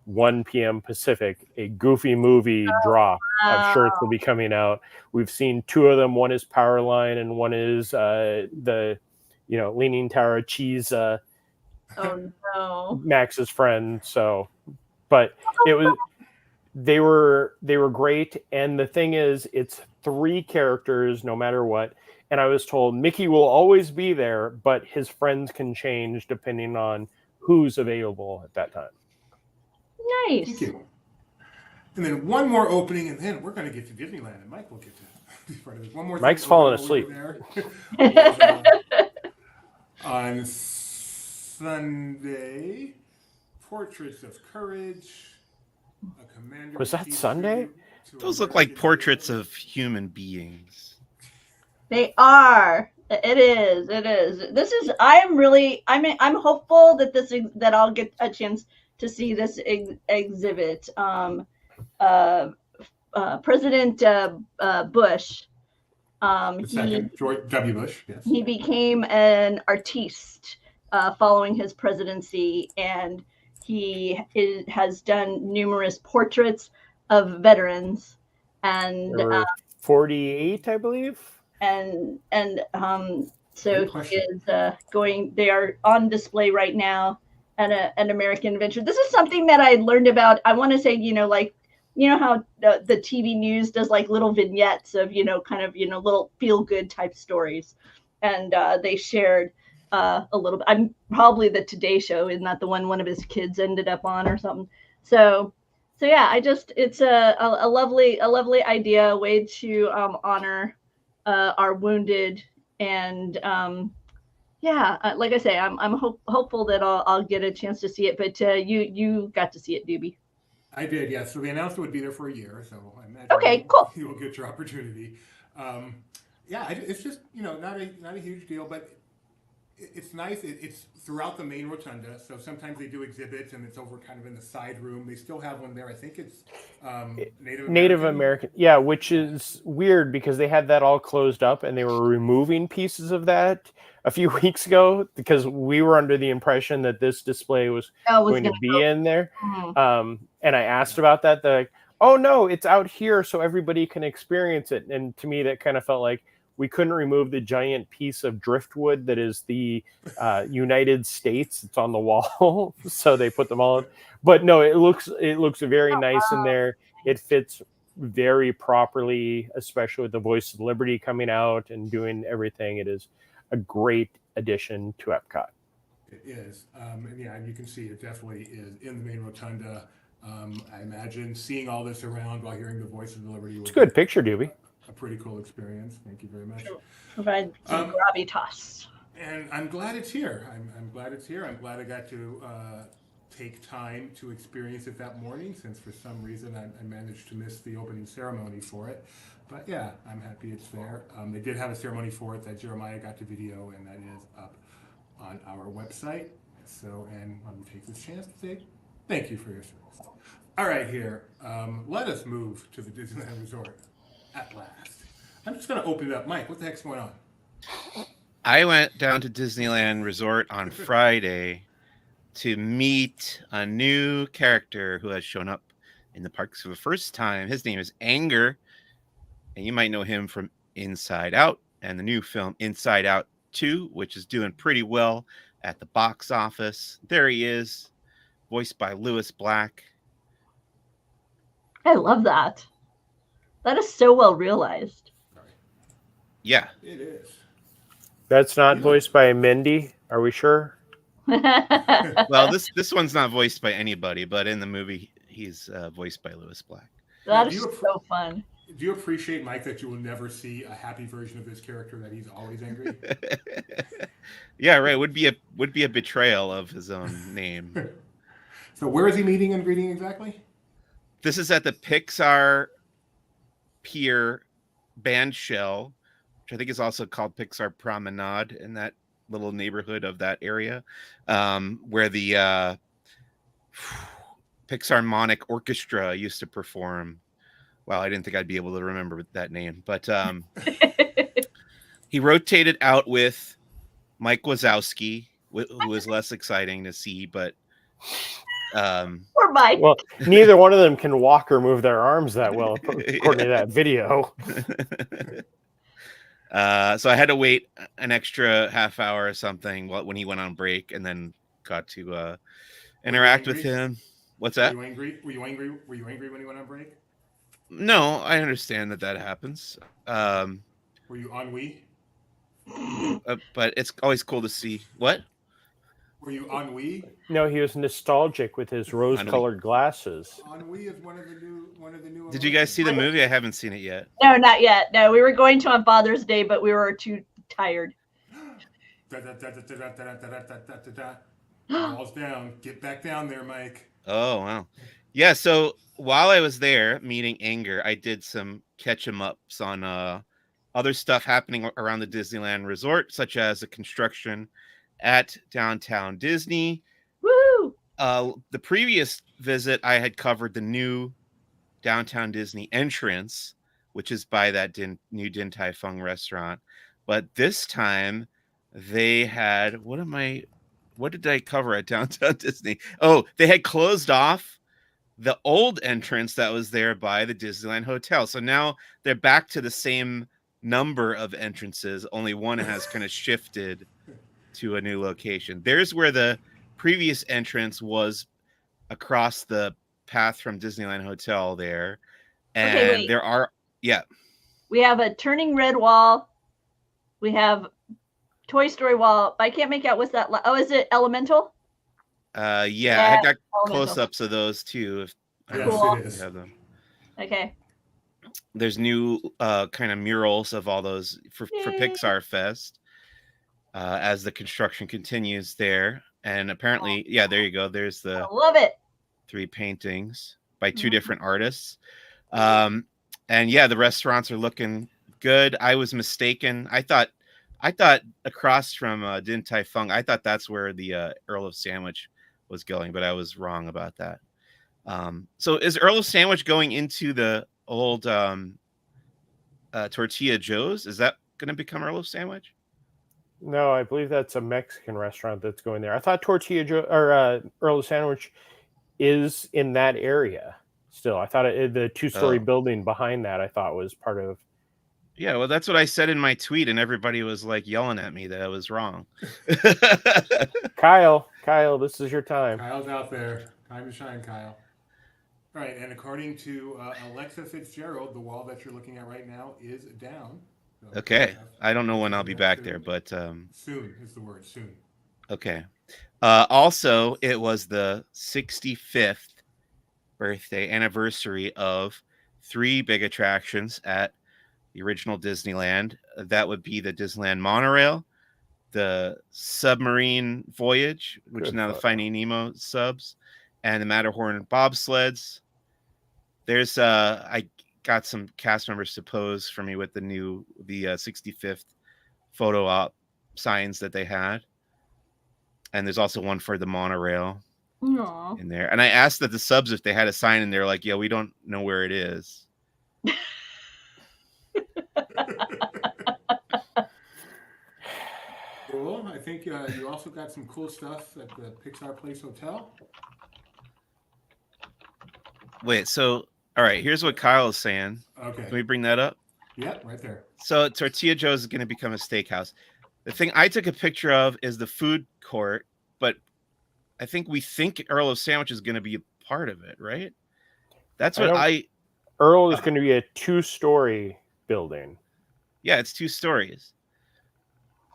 1 p.m. Pacific, a Goofy movie drop of shirts will be coming out. We've seen 2 of them. One is Powerline, and one is the Leaning Tower of Cheese. Oh no, Max's friend. So, but they were great. And the thing is, it's 3 characters no matter what. And I was told Mickey will always be there, but his friends can change depending on who's available at that time. Nice. Thank you. And then one more opening, and then we're going to get to Disneyland, and Mike will get to be part of this. One more. Mike's falling asleep. On Sunday, Portraits of Courage. A commander. Was that Sunday? Those look like portraits of human beings. They are. It is. This is. I'm hopeful that that I'll get a chance to see this exhibit. President Bush, George W. Bush, yes. He became an artiste following his presidency, and he has done numerous portraits of veterans. And 48, I believe. So he is going. They are on display right now at an American Adventure. This is something that I learned about. I want to say, how the TV news does like little vignettes of, little feel good type stories. And they shared a little bit. I'm probably the Today Show. Isn't that the one of his kids ended up on or something? So yeah, it's a lovely idea, a way to honor our wounded. And like I say, I'm hopeful that I'll get a chance to see it. But you got to see it, Doobie. I did, yes. So they announced it would be there for a year. So I imagine cool. You will get your opportunity. It's just not a huge deal, but it's nice. It's throughout the main rotunda. So sometimes they do exhibits, and it's over kind of in the side room. They still have one there. I think it's Native American. Yeah, which is weird because they had that all closed up, and they were removing pieces of that a few weeks ago because we were under the impression that this display was going to be in there. Mm-hmm. And I asked about that. They're like, oh no, it's out here so everybody can experience it. And to me, that kind of felt like we couldn't remove the giant piece of driftwood that is the United States. It's on the wall. So they put them all in. But no, it looks very nice in there. It fits very properly, especially with the Voice of Liberty coming out and doing everything. It is a great addition to Epcot. It is. And you can see it definitely is in the main rotunda. I imagine seeing all this around while hearing the Voice of the Liberty. It's a good picture, Doobie. A pretty cool experience. Thank you very much. Provide some gravitas. And I'm glad it's here. I'm glad it's here. I'm glad I got to take time to experience it that morning, since for some reason I managed to miss the opening ceremony for it. But yeah, I'm happy it's there. They did have a ceremony for it that Jeremiah got to video, and that is up on our website. So, and let me take this chance to say thank you for your service. All right, here. Let us move to the Disneyland Resort at last. I'm just going to open it up. Mike, what the heck's going on? I went down to Disneyland Resort on Friday to meet a new character who has shown up in the parks for the first time. His name is Anger, and you might know him from Inside Out and the new film Inside Out 2, which is doing pretty well at the box office. There he is, voiced by Lewis Black. I love that. That is so well realized. Yeah. It is. That's not voiced by Mindy, are we sure? Well, this one's not voiced by anybody, but in the movie He's voiced by Lewis Black. That Do is you so fun. Do you appreciate, Mike, that you will never see a happy version of this character, that he's always angry? Yeah, right. Would be a betrayal of his own name. So where is he meeting and greeting exactly? This is at the Pixar Pier Band Shell, which I think is also called Pixar Promenade, in that little neighborhood of that area, where the Pixarmonic Orchestra used to perform. Wow, I didn't think I'd be able to remember that name, but he rotated out with Mike Wazowski, who was less exciting to see, but Poor Mike. Well, neither one of them can walk or move their arms that well, according to that video. So I had to wait an extra half hour or something when he went on break, and then got to interact with him. What's that? Were you angry? Were you angry? Were you angry when he went on break? No, I understand that happens. Were you ennui? But it's always cool to see. What? Were you ennui? No, he was nostalgic with his rose-colored glasses. Ennui is one of the new. Did you guys see the movie? I haven't seen it yet. No, not yet. No, we were going to on Father's Day, but we were too tired. Balls down. Get back down there, Mike. Oh, wow. Yeah, so while I was there meeting Anger, I did some catch-em-ups on other stuff happening around the Disneyland Resort, such as the construction at Downtown Disney. Woo! The previous visit, I had covered the new Downtown Disney entrance, which is by that new Din Tai Fung restaurant. But this time, they had... What did I cover at Downtown Disney? Oh, they had closed off the old entrance that was there by the Disneyland Hotel. So now they're back to the same number of entrances. Only one has kind of shifted to a new location. There's where the previous entrance was, across the path from Disneyland Hotel there. And Okay, wait. there are, yeah. We have a turning red wall. We have Toy Story wall. I can't make out what's that. Oh, is it Elemental? Yeah, I got Elemental. close-ups of those too. If Yes, Cool. it is. have them. Okay. There's new kind of murals of all those for Yay. Pixar Fest as the construction continues there. And apparently, yeah, there you go. There's the I love it. 3 paintings by 2 different artists. And yeah, the restaurants are looking good. I was mistaken. I thought across from Din Tai Fung, I thought that's where the Earl of Sandwich was going, but I was wrong about that. So is Earl of Sandwich going into the old Tortilla Joe's? Is that going to become Earl of Sandwich? No, I believe that's a Mexican restaurant that's going there. I thought Tortilla Joe or Earl of Sandwich is in that area still. I thought the 2-story building behind that I thought was part of. Yeah, well, that's what I said in my tweet, and everybody was like yelling at me that I was wrong. Kyle, this is your time. Kyle's out there. Time to shine, Kyle. All right, and according to Alexa Fitzgerald, the wall that you're looking at right now is down. So Okay, I don't know when I'll be back there, but soon is the word. Soon. okay. Also, it was the 65th birthday anniversary of 3 big attractions at the original Disneyland. That would be the Disneyland monorail, the submarine voyage, which is now the Finding Nemo subs, and the Matterhorn bobsleds. There's I got some cast members to pose for me with the 65th photo op signs that they had. And there's also one for the monorail in there. And I asked that the subs if they had a sign, and they're like, yeah, we don't know where it is. Cool. I think you also got some cool stuff at the Pixar Place Hotel. Wait, so, all right, here's what Kyle is saying. Okay. Can we bring that up? Yeah, right there. So Tortilla Joe's is going to become a steakhouse. The thing I took a picture of is the food court, but I think Earl of Sandwich is going to be a part of it, right? That's what Earl is going to be a 2-story building. Yeah, it's 2 stories.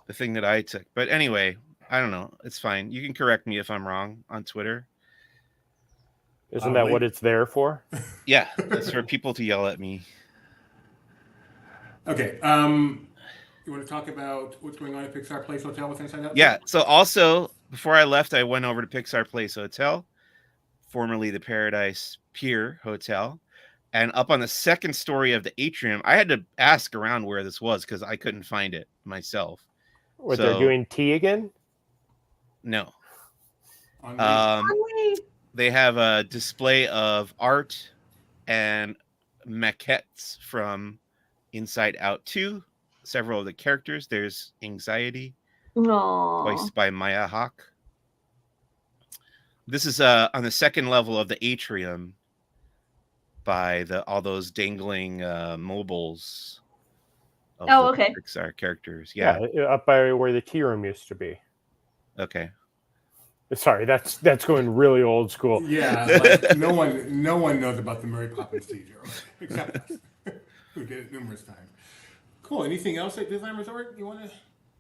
The thing that I took. But anyway, I don't know. It's fine. You can correct me if I'm wrong on Twitter. Isn't that what it's there for? Yeah, it's for people to yell at me. Okay. You want to talk about what's going on at Pixar Place Hotel with Inside Out? Yeah. So also, before I left, I went over to Pixar Place Hotel, formerly the Paradise Pier Hotel. And up on the second story of the atrium, I had to ask around where this was because I couldn't find it myself. What, they're doing tea again? No. On They have a display of art and maquettes from Inside Out 2. Several of the characters. There's Anxiety, voiced by Maya Hawke. This is on the second level of the atrium by all those dangling mobiles of the okay. Pixar characters. Yeah. Up by where the tea room used to be. Okay. Sorry, that's going really old school. Yeah, like no one knows about the Mary Poppins tea room except us, who did it numerous times. Cool. Anything else at Disneyland Resort you want to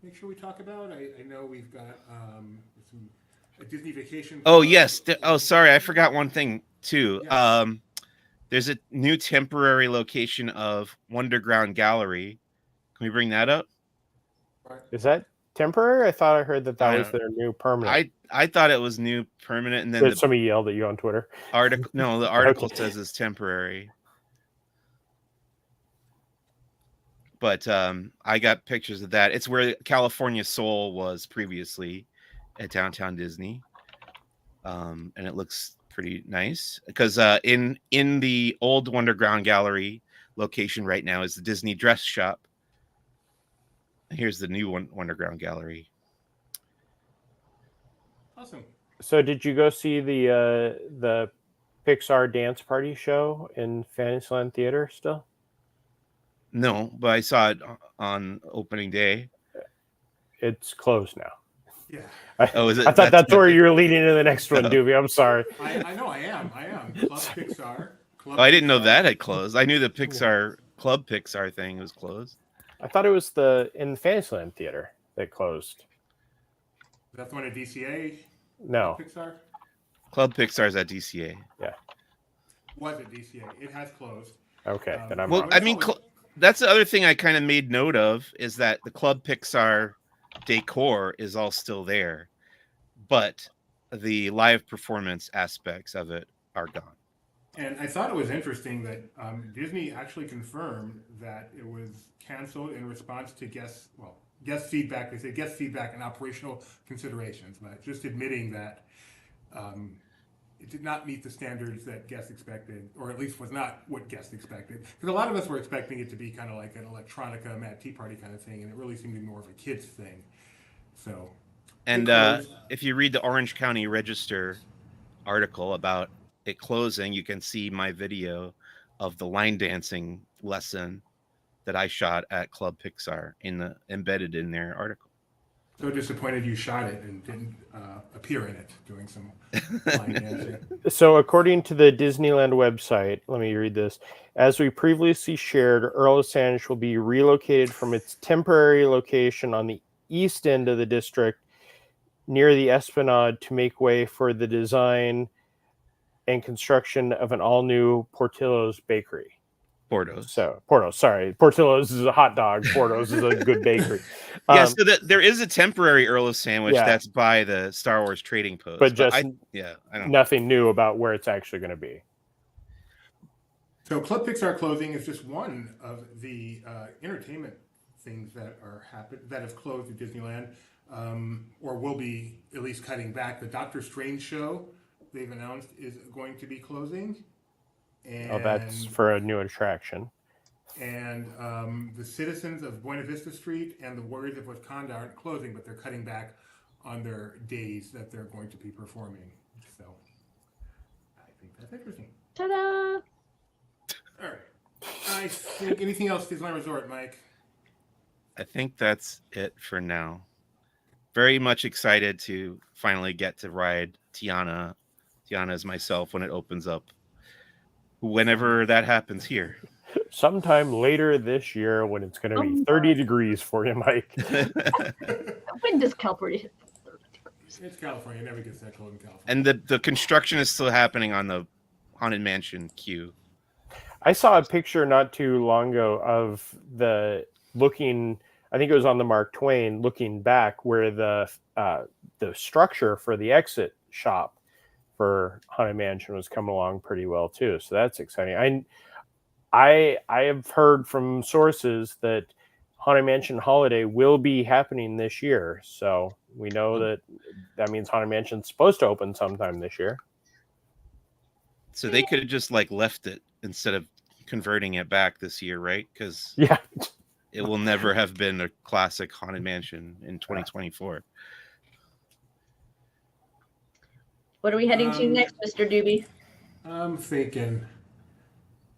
make sure we talk about? I know we've got a Disney Vacation. Oh yes. Sorry, I forgot one thing too. Yes. There's a new temporary location of Wonderground Gallery. Can we bring that up? Is that temporary? I thought I heard that was their new permanent. I thought it was new permanent, and then somebody yelled at you on Twitter. The article says it's temporary. But I got pictures of that. It's where California Soul was previously at Downtown Disney, and it looks pretty nice because in the old Wonderground Gallery location right now is the Disney Dress Shop. Here's the new Wonderground Gallery. Awesome. So, did you go see the Pixar Dance Party show in Fantasyland Theater still? No, but I saw it on opening day. It's closed now. Yeah. Is it? I thought that's where you were leading into the next one, Doobie. I'm sorry. I know. I am. Club Pixar. I didn't know that had closed. I knew the Club Pixar thing was closed. I thought it was in Fantasyland Theater that closed. Is that the one at DCA? No. Club Pixar? Club Pixar's at DCA. Yeah. Was at DCA. It has closed. Okay. Then I'm well, wrong. I mean, that's the other thing I kind of made note of is that the Club Pixar decor is all still there, but the live performance aspects of it are gone. And I thought it was interesting that Disney actually confirmed that it was canceled in response to guest feedback. They say guest feedback and operational considerations, but just admitting that it did not meet the standards that guests expected, or at least was not what guests expected. Because a lot of us were expecting it to be kind of like an electronica, Mad Tea Party kind of thing, and it really seemed to be more of a kids thing. So, and if you read the Orange County Register article about it closing, you can see my video of the line dancing lesson that I shot at Club Pixar embedded in their article. So disappointed you shot it and didn't appear in it doing some line dancing. So according to the Disneyland website, let me read this. As we previously shared, Earl of Sandwich will be relocated from its temporary location on the east end of the district near the Esplanade to make way for the design and construction of an all-new Portillo's bakery. Portos. So Portos, sorry. Portillo's is a hot dog. Portos is a good bakery. So there is a temporary Earl of Sandwich that's by the Star Wars Trading Post. But just I don't nothing new about where it's actually going to be. So Club Pixar closing is just one of the entertainment things that have closed at Disneyland, or will be at least cutting back. The Doctor Strange show they've announced is going to be closing. And, that's for a new attraction. And the Citizens of Buena Vista Street and the Warriors of Wakanda aren't closing, but they're cutting back on their days that they're going to be performing. So I think that's interesting. Ta-da! All right. I think anything else Disneyland Resort, Mike? I think that's it for now. Very much excited to finally get to ride Tiana as myself when it opens up. Whenever that happens here. Sometime later this year when it's going to be 30 degrees for you, Mike. When does California hit 30 degrees? It's California. It never gets that cold in California. And the construction is still happening on the Haunted Mansion queue. I saw a picture not too long ago of looking. I think it was on the Mark Twain, looking back where the structure for the exit shop for Haunted Mansion was coming along pretty well too. So that's exciting. I have heard from sources that Haunted Mansion Holiday will be happening this year. So we know that means Haunted Mansion's supposed to open sometime this year. So they could have just like left it instead of converting it back this year, right? Because yeah, it will never have been a classic Haunted Mansion in 2024. What are we heading to next, Mr. Doobie? I'm thinking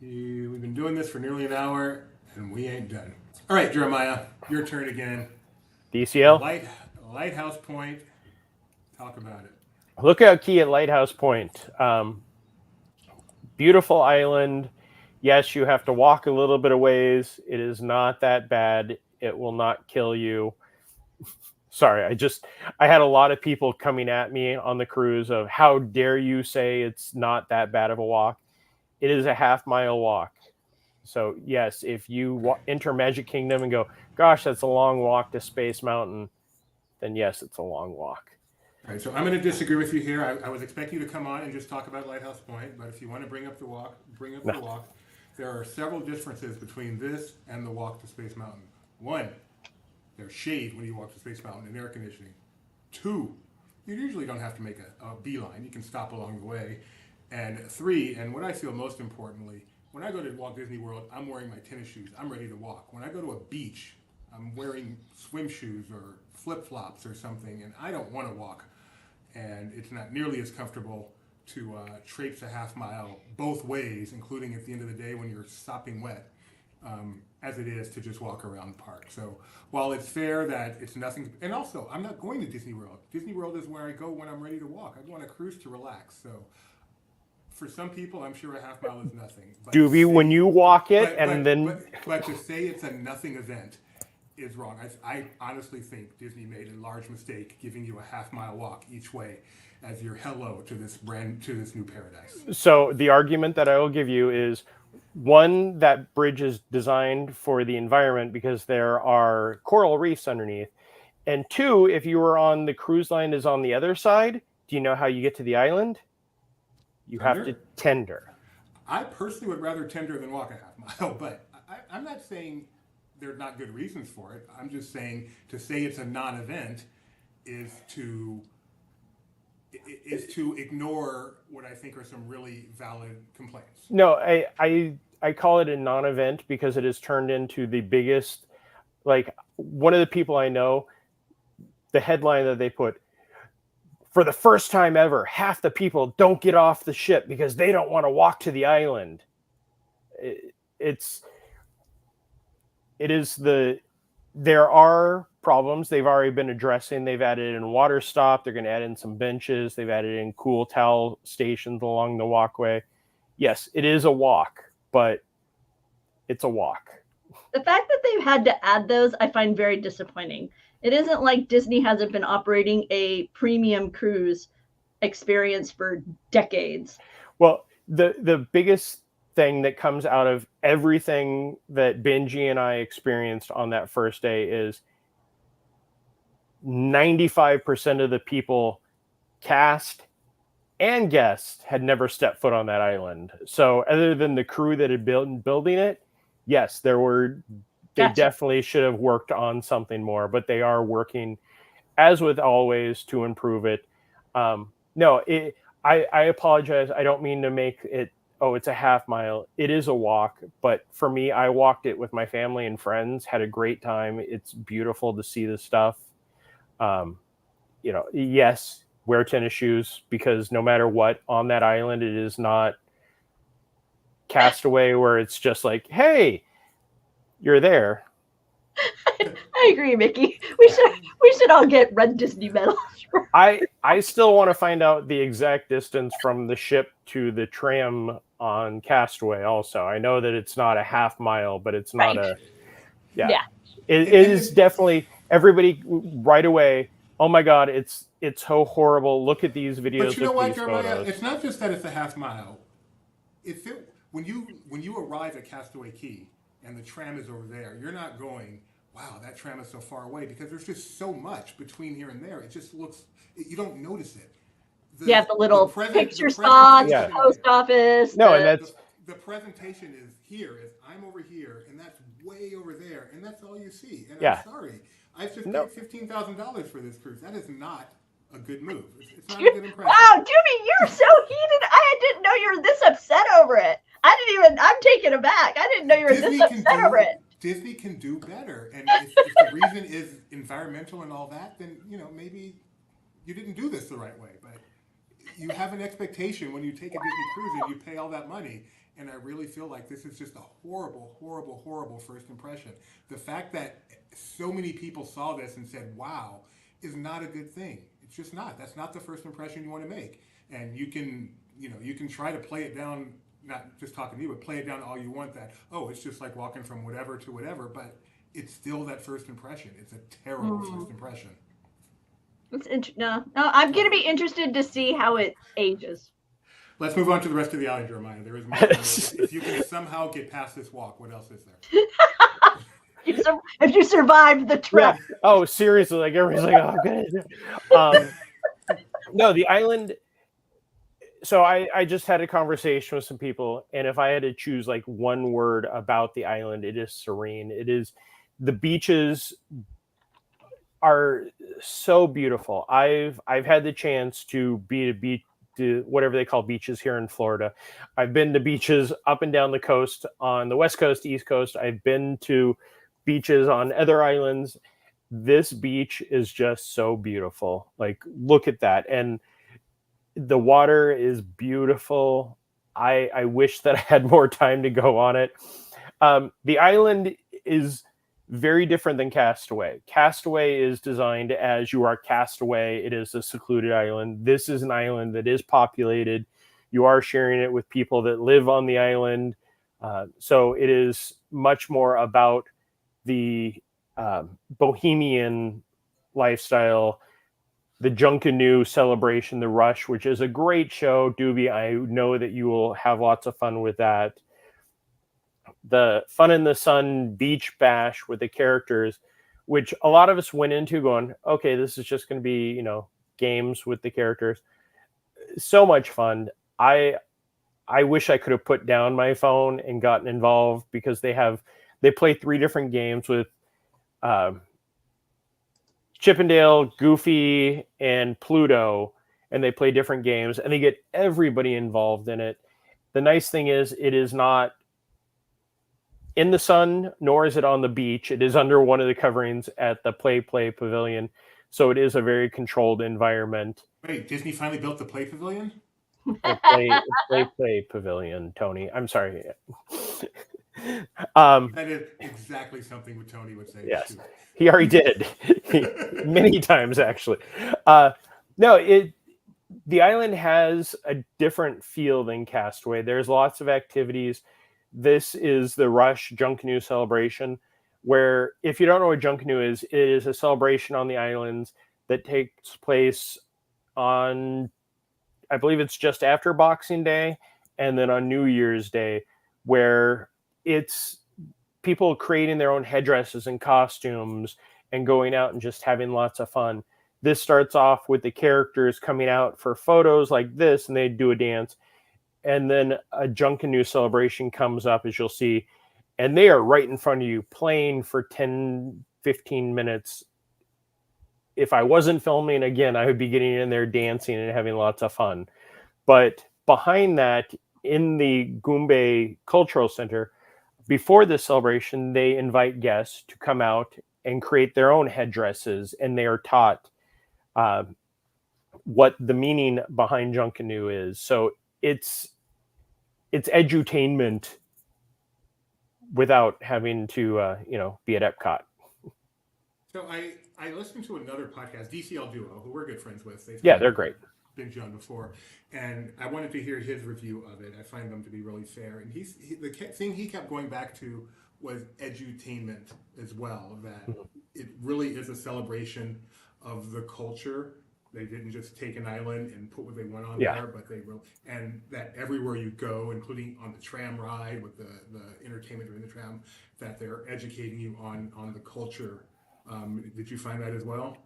we've been doing this for nearly an hour and we ain't done. All right, Jeremiah, your turn again. DCL? Lighthouse Point. Talk about it. Lookout Key at Lighthouse Point. Beautiful island. Yes, you have to walk a little bit of ways. It is not that bad. It will not kill you. Sorry, I had a lot of people coming at me on the cruise of how dare you say it's not that bad of a walk. It is a half-mile walk. So yes, if you enter Magic Kingdom and go, gosh, that's a long walk to Space Mountain, then yes, it's a long walk. All right, so I'm going to disagree with you here. I was expecting you to come on and just talk about Lighthouse Point, but if you want to bring up the walk, the walk. There are several differences between this and the walk to Space Mountain. One, there's shade when you walk to Space Mountain and air conditioning. Two, you usually don't have to make a beeline. You can stop along the way. And three, and what I feel most importantly, when I go to Walt Disney World, I'm wearing my tennis shoes. I'm ready to walk. When I go to a beach, I'm wearing swim shoes or flip-flops or something, and I don't want to walk. And it's not nearly as comfortable to traipse a half mile both ways, including at the end of the day when you're sopping wet, as it is to just walk around the park. So while it's fair that it's nothing, and also I'm not going to Disney World. Disney World is where I go when I'm ready to walk. I go on a cruise to relax. So for some people, I'm sure a half mile is nothing. Doobie, when you walk it but to say it's a nothing event is wrong. I honestly think Disney made a large mistake giving you a half mile walk each way as your hello to this new paradise. So the argument that I will give you is, one, that bridge is designed for the environment because there are coral reefs underneath. And two, if you were on the cruise line is on the other side, do you know how you get to the island? You have to tender. I personally would rather tender than walk a half mile, but I'm not saying there's not good reasons for it. I'm just saying to say it's a non-event is to ignore what I think are some really valid complaints. No, I call it a non-event because it has turned into the biggest, like one of the people I know, the headline that they put, for the first time ever, half the people don't get off the ship because they don't want to walk to the island. There are problems they've already been addressing. They've added in water stop. They're going to add in some benches. They've added in cool towel stations along the walkway. Yes, it is a walk, but it's a walk. The fact that they've had to add those, I find very disappointing. It isn't like Disney hasn't been operating a premium cruise experience for decades. Well, the biggest thing that comes out of everything that Benji and I experienced on that first day is 95% of the people, cast and guests, had never stepped foot on that island. So other than the crew that had been building it, yes, they definitely should have worked on something more, but they are working, as with always, to improve it. I apologize. I don't mean to make it, it's a half mile. It is a walk, but for me, I walked it with my family and friends, had a great time. It's beautiful to see the stuff. Yes, wear tennis shoes because no matter what on that island, it is not Castaway where it's just like, hey, you're there. I agree, Mickey. We should all get Red Disney medals. I still want to find out the exact distance from the ship to the tram on Castaway also. I know that it's not a half mile, but it's not It is definitely everybody right away. Oh my God, it's so horrible. Look at these videos. But you know what, Jeremiah? It's not just that it's a half mile. when you arrive at Castaway Cay and the tram is over there, you're not going, wow, that tram is so far away, because there's just so much between here and there. It just looks, you don't notice it. You have the little picture spots, Yeah. the post office. No, and that's the presentation is here, is I'm over here, and that's way over there, and that's all you see. And Yeah. I'm sorry, I've just No. paid $15,000 for this cruise. That is not a good move. It's not a good impression. Wow, Doobie, you're so heated. I didn't know you were this upset over it. I'm taken aback. I didn't know you were this upset over it. Disney can do better, and if the reason is environmental and all that, then maybe you didn't do this the right way. But you have an expectation when you take a Disney cruise and you pay all that money, and I really feel like this is just a horrible, horrible, horrible first impression. The fact that so many people saw this and said, wow, is not a good thing. It's just not. That's not the first impression you want to make. And you can try to play it down, not just talking to you, but play it down all you want, that, oh, it's just like walking from whatever to whatever, but it's still that first impression. It's a terrible first impression. No, I'm going to be interested to see how it ages. Let's move on to the rest of the island, Jeremiah. There is more. If you can somehow get past this walk, what else is there? If you survived the trip. Yeah. Oh, seriously, like everybody's like, oh, good. No, the island. So I just had a conversation with some people, and if I had to choose like one word about the island, it is serene. It is, the beaches are so beautiful. I've had the chance to be to beach, to whatever they call beaches here in Florida. I've been to beaches up and down the coast, on the West Coast, East Coast. I've been to beaches on other islands. This beach is just so beautiful. Like, look at that. And the water is beautiful. I wish that I had more time to go on it. The island is very different than Castaway. Castaway is designed as you are cast away. It is a secluded island. This is an island that is populated. You are sharing it with people that live on the island. So it is much more about the bohemian lifestyle, the Junkanoo celebration, the Rush, which is a great show. Doobie, I know that you will have lots of fun with that. The Fun in the Sun Beach Bash with the characters, which a lot of us went into going, okay, this is just going to be, games with the characters. So much fun. I wish I could have put down my phone and gotten involved, because they play 3 different games with Chippendale, Goofy, and Pluto, and they play different games, and they get everybody involved in it. The nice thing is, it is not in the sun, nor is it on the beach. It is under one of the coverings at the Play Pavilion. So it is a very controlled environment. Wait, Disney finally built the Play Pavilion? Play Pavilion, Tony. I'm sorry. That is exactly something Tony would say. Yes, he already did. Many times, actually. The island has a different feel than Castaway. There's lots of activities. This is the Rush Junkanoo celebration, where, if you don't know what Junkanoo is, it is a celebration on the islands that takes place on, I believe it's just after Boxing Day, and then on New Year's Day, where it's people creating their own headdresses and costumes and going out and just having lots of fun. This starts off with the characters coming out for photos like this, and they do a dance. And then a Junkanoo celebration comes up, as you'll see, and they are right in front of you playing for 10, 15 minutes. If I wasn't filming, again, I would be getting in there dancing and having lots of fun. But behind that, in the Goombay Cultural Center, before this celebration, they invite guests to come out and create their own headdresses, and they are taught what the meaning behind Junkanoo is. So it's edutainment without having to be at Epcot. So I listened to another podcast, DCL Duo, who we're good friends with. They're great. Been John before, and I wanted to hear his review of it. I find them to be really fair, and the thing he kept going back to was edutainment as well. That it really is a celebration of the culture they didn't just take an island and put what they want on Yeah. there, but they will, and that everywhere you go, including on the tram ride with the entertainment during the tram, that they're educating you on the culture. Did you find that as well?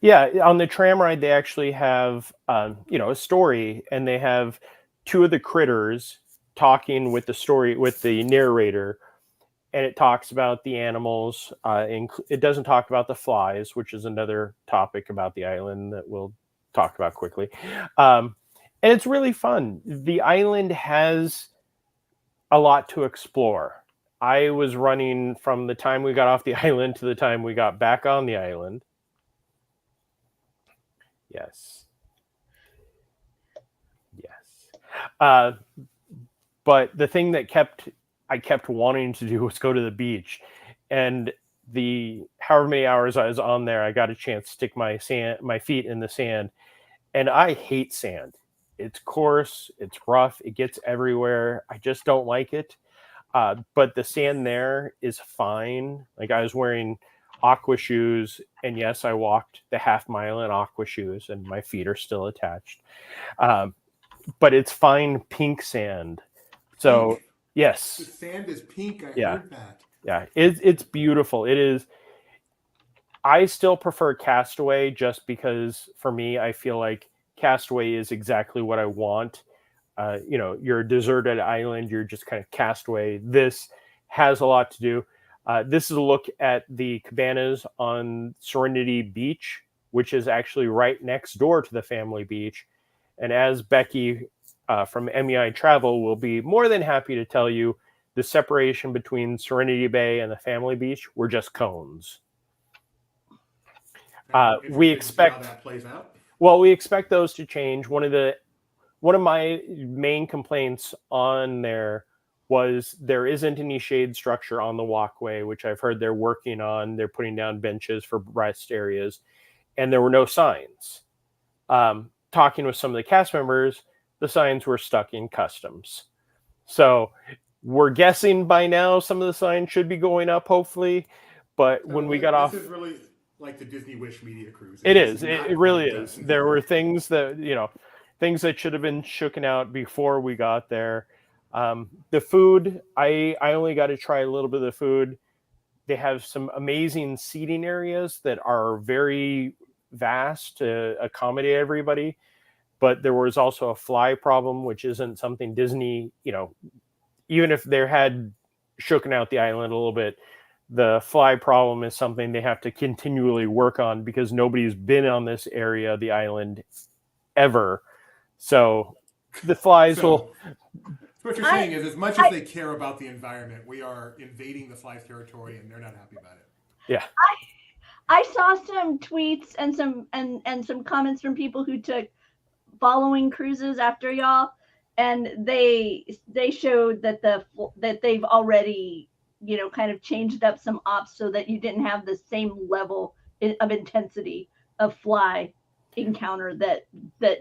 Yeah, on the tram ride, they actually have, a story, and they have two of the critters talking with the narrator, and it talks about the animals. It doesn't talk about the flies, which is another topic about the island that we'll talk about quickly. And it's really fun. The island has a lot to explore. I was running from the time we got off the island to the time we got back on the island. Yes. But the thing that I kept wanting to do was go to the beach, and the however many hours I was on there, I got a chance to stick my feet in the sand, and I hate sand. It's coarse, it's rough, it gets everywhere. I just don't like it. But the sand there is fine. Like, I was wearing aqua shoes, and yes, I walked the half mile in aqua shoes, and my feet are still attached. But it's fine pink sand. So Pink. yes, The sand is pink. I Yeah. heard that. yeah, it's beautiful. It is. I still prefer Castaway, just because for me, I feel like Castaway is exactly what I want. You're a deserted island. You're just kind of castaway. This has a lot to do. This is a look at the cabanas on Serenity Beach, which is actually right next door to the family beach. And as Becky from MEI Travel will be more than happy to tell you, the separation between Serenity Bay and the family beach were just cones. We expect how that plays out. Well, we expect those to change. One of my main complaints on there was there isn't any shade structure on the walkway, which I've heard they're working on. They're putting down benches for rest areas, and there were no signs. Talking with some of the cast members, the signs were stuck in customs. So we're guessing by now some of the signs should be going up, hopefully. But when we got off, this is really like the Disney Wish Media Cruise. it is. not It really quite is. done. There were things that should have been shooken out before we got there. The food, I only got to try a little bit of the food. They have some amazing seating areas that are very vast to accommodate everybody. But there was also a fly problem, which isn't something Disney, even if they had shooken out the island a little bit, the fly problem is something they have to continually work on, because nobody's been on this area of the island ever. So the flies will. What you're saying is, as much as they care about the environment, we are invading the flies' territory, and they're not happy about it. Yeah. I saw some tweets and some comments from people who took following cruises after y'all, and they showed that that they've already kind of changed up some ops so that you didn't have the same level of intensity of fly encounter that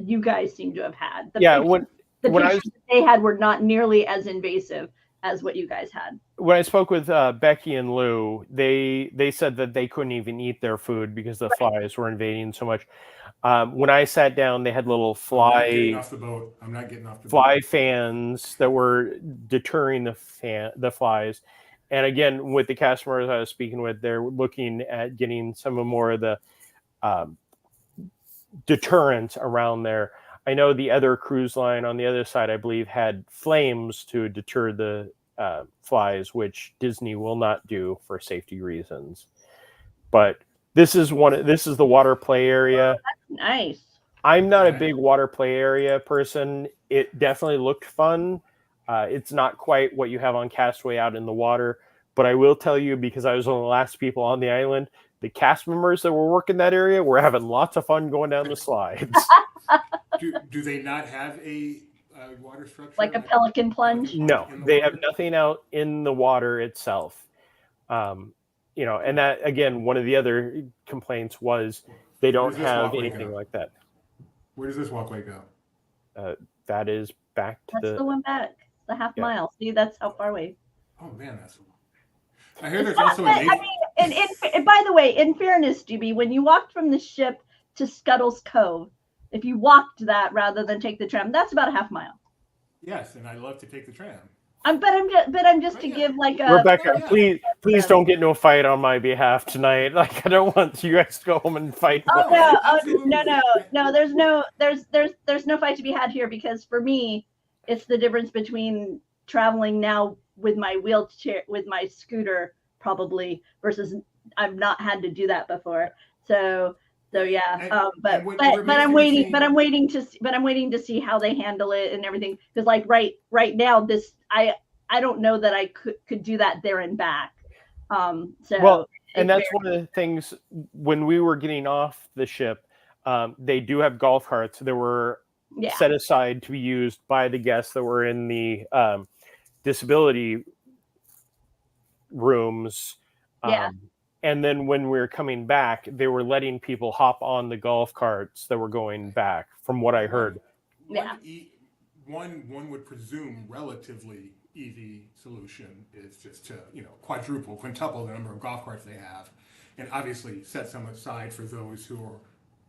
you guys seem to have had. The pictures that they had were not nearly as invasive as what you guys had. When I spoke with Becky and Lou, they said that they couldn't even eat their food because the flies were invading so much. When I sat down, they had little I'm not getting off the boat. Fly fans that were deterring the flies. And again, with the customers I was speaking with, they're looking at getting some more of the deterrent around there. I know the other cruise line on the other side, I believe, had flames to deter the flies, which Disney will not do for safety reasons. But this is the water play area. Oh, that's nice. I'm not a big water play area person. It definitely looked fun. It's not quite what you have on Castaway out in the water, but I will tell you, because I was one of the last people on the island, the cast members that were working that area were having lots of fun going down the slides. Do they not have a water structure? Like a pelican plunge? No, they have nothing out in the water itself. And that, again, one of the other complaints was they don't have anything like that. Where does this walkway go? That is back to That's the one back, the half mile. See, that's how far away. Oh man, that's. I hear there's also an. And by the way, in fairness, GB, when you walked from the ship to Scuttle's Cove, if you walked that rather than take the tram, that's about a half mile. Yes, and I love to take the tram. I'm just to give like a Rebecca, please don't get into a fight on my behalf tonight. Like I don't want you guys to go home and fight. Oh no, there's no fight to be had here, because for me, it's the difference between traveling now with my wheelchair, with my scooter probably, versus I've not had to do that before. So yeah, but I'm waiting to see how they handle it and everything, because like right now I don't know that I could do that there and back. So and that's one of the things when we were getting off the ship. They do have golf carts that were set aside to be used by the guests that were in the disability rooms. And then when we were coming back, they were letting people hop on the golf carts that were going back, from what I heard. One would presume relatively easy solution is just to, quintuple the number of golf carts they have, and obviously set some aside for those who are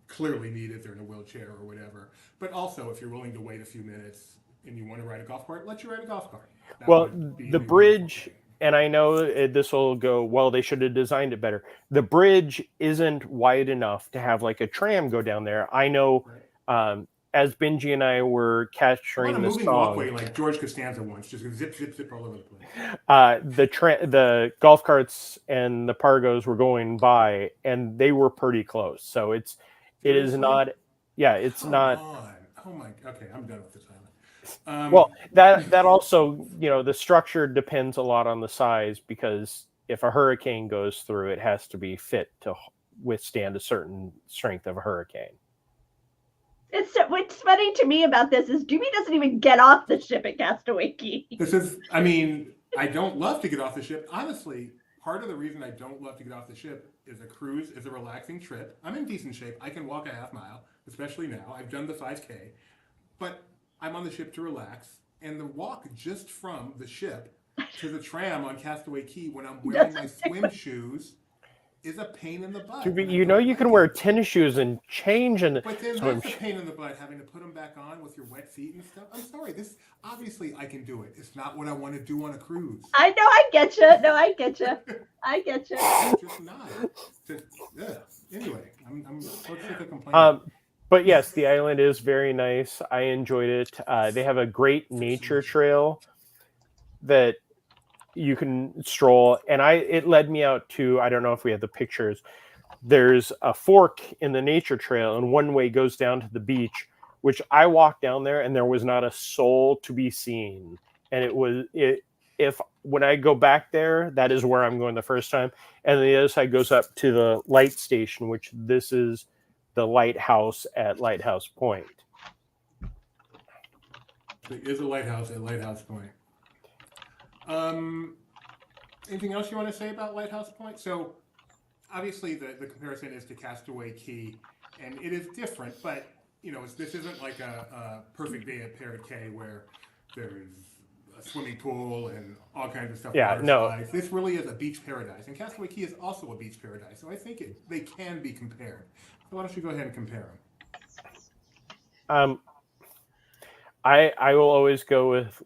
clearly needed, they're in a wheelchair or whatever. But also, if you're willing to wait a few minutes and you want to ride a golf cart, let you ride a golf cart. Well, the bridge, and I know this will go, well, they should have designed it better. The bridge isn't wide enough to have like a tram go down there. I know as Benji and I were capturing the song, walkway like George Costanza once, just zip, zip, zip all over the place. The golf carts and the Pargos were going by, and they were pretty close. So it is not. Yeah, it's not. Oh my. Okay, I'm done with this island. Well, that also, the structure depends a lot on the size, because if a hurricane goes through, it has to be fit to withstand a certain strength of a hurricane. What's funny to me about this is Jimmy doesn't even get off the ship at Castaway Cay. I don't love to get off the ship. Honestly, part of the reason I don't love to get off the ship is a cruise is a relaxing trip. I'm in decent shape. I can walk a half mile, especially now. I've done the 5K, but I'm on the ship to relax. And the walk just from the ship to the tram on Castaway Cay when I'm wearing my swim shoes is a pain in the butt. You can wear tennis shoes and change and but then that's a pain in the butt, having to put them back on with your wet feet and stuff. I'm sorry, this obviously I can do it. It's not what I want to do on a cruise. I know, I get you. No, I get you. It's just not. Anyway, I'm so sick of complaining. But yes, the island is very nice. I enjoyed it. They have a great nature trail that you can stroll, and it led me out to, I don't know if we have the pictures, there's a fork in the nature trail, and one way goes down to the beach, which I walked down there and there was not a soul to be seen. And when I go back there, that is where I'm going the first time. And the other side goes up to the light station, which this is the lighthouse at Lighthouse Point. There is a lighthouse at Lighthouse Point. Anything else you want to say about Lighthouse Point? So obviously the comparison is to Castaway Cay, and it is different, but this isn't like a perfect day at Parrot Cay where there's a swimming pool and all kinds of stuff. Yeah, no. Slides. This really is a beach paradise, and Castaway Cay is also a beach paradise. So I think they can be compared. So why don't you go ahead and compare them? I will always go with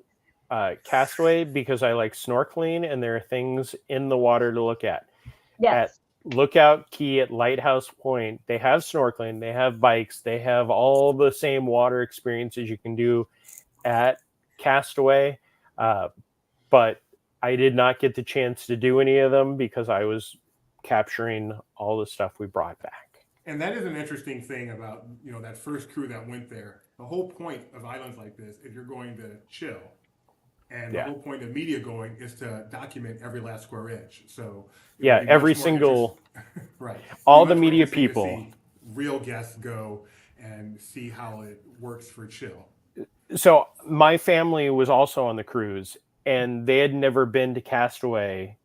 Castaway because I like snorkeling, and there are things in the water to look at. Yes. At Lookout Key at Lighthouse Point, they have snorkeling, they have bikes, they have all the same water experiences you can do at Castaway. But I did not get the chance to do any of them because I was capturing all the stuff we brought back. And that is an interesting thing about, that first crew that went there. The whole point of islands like this, if you're going to chill, and the whole point of media going is to document every last square inch. So every single right. All the media people, real guests go and see how it works for chill. So my family was also on the cruise, and they had never been to Castaway.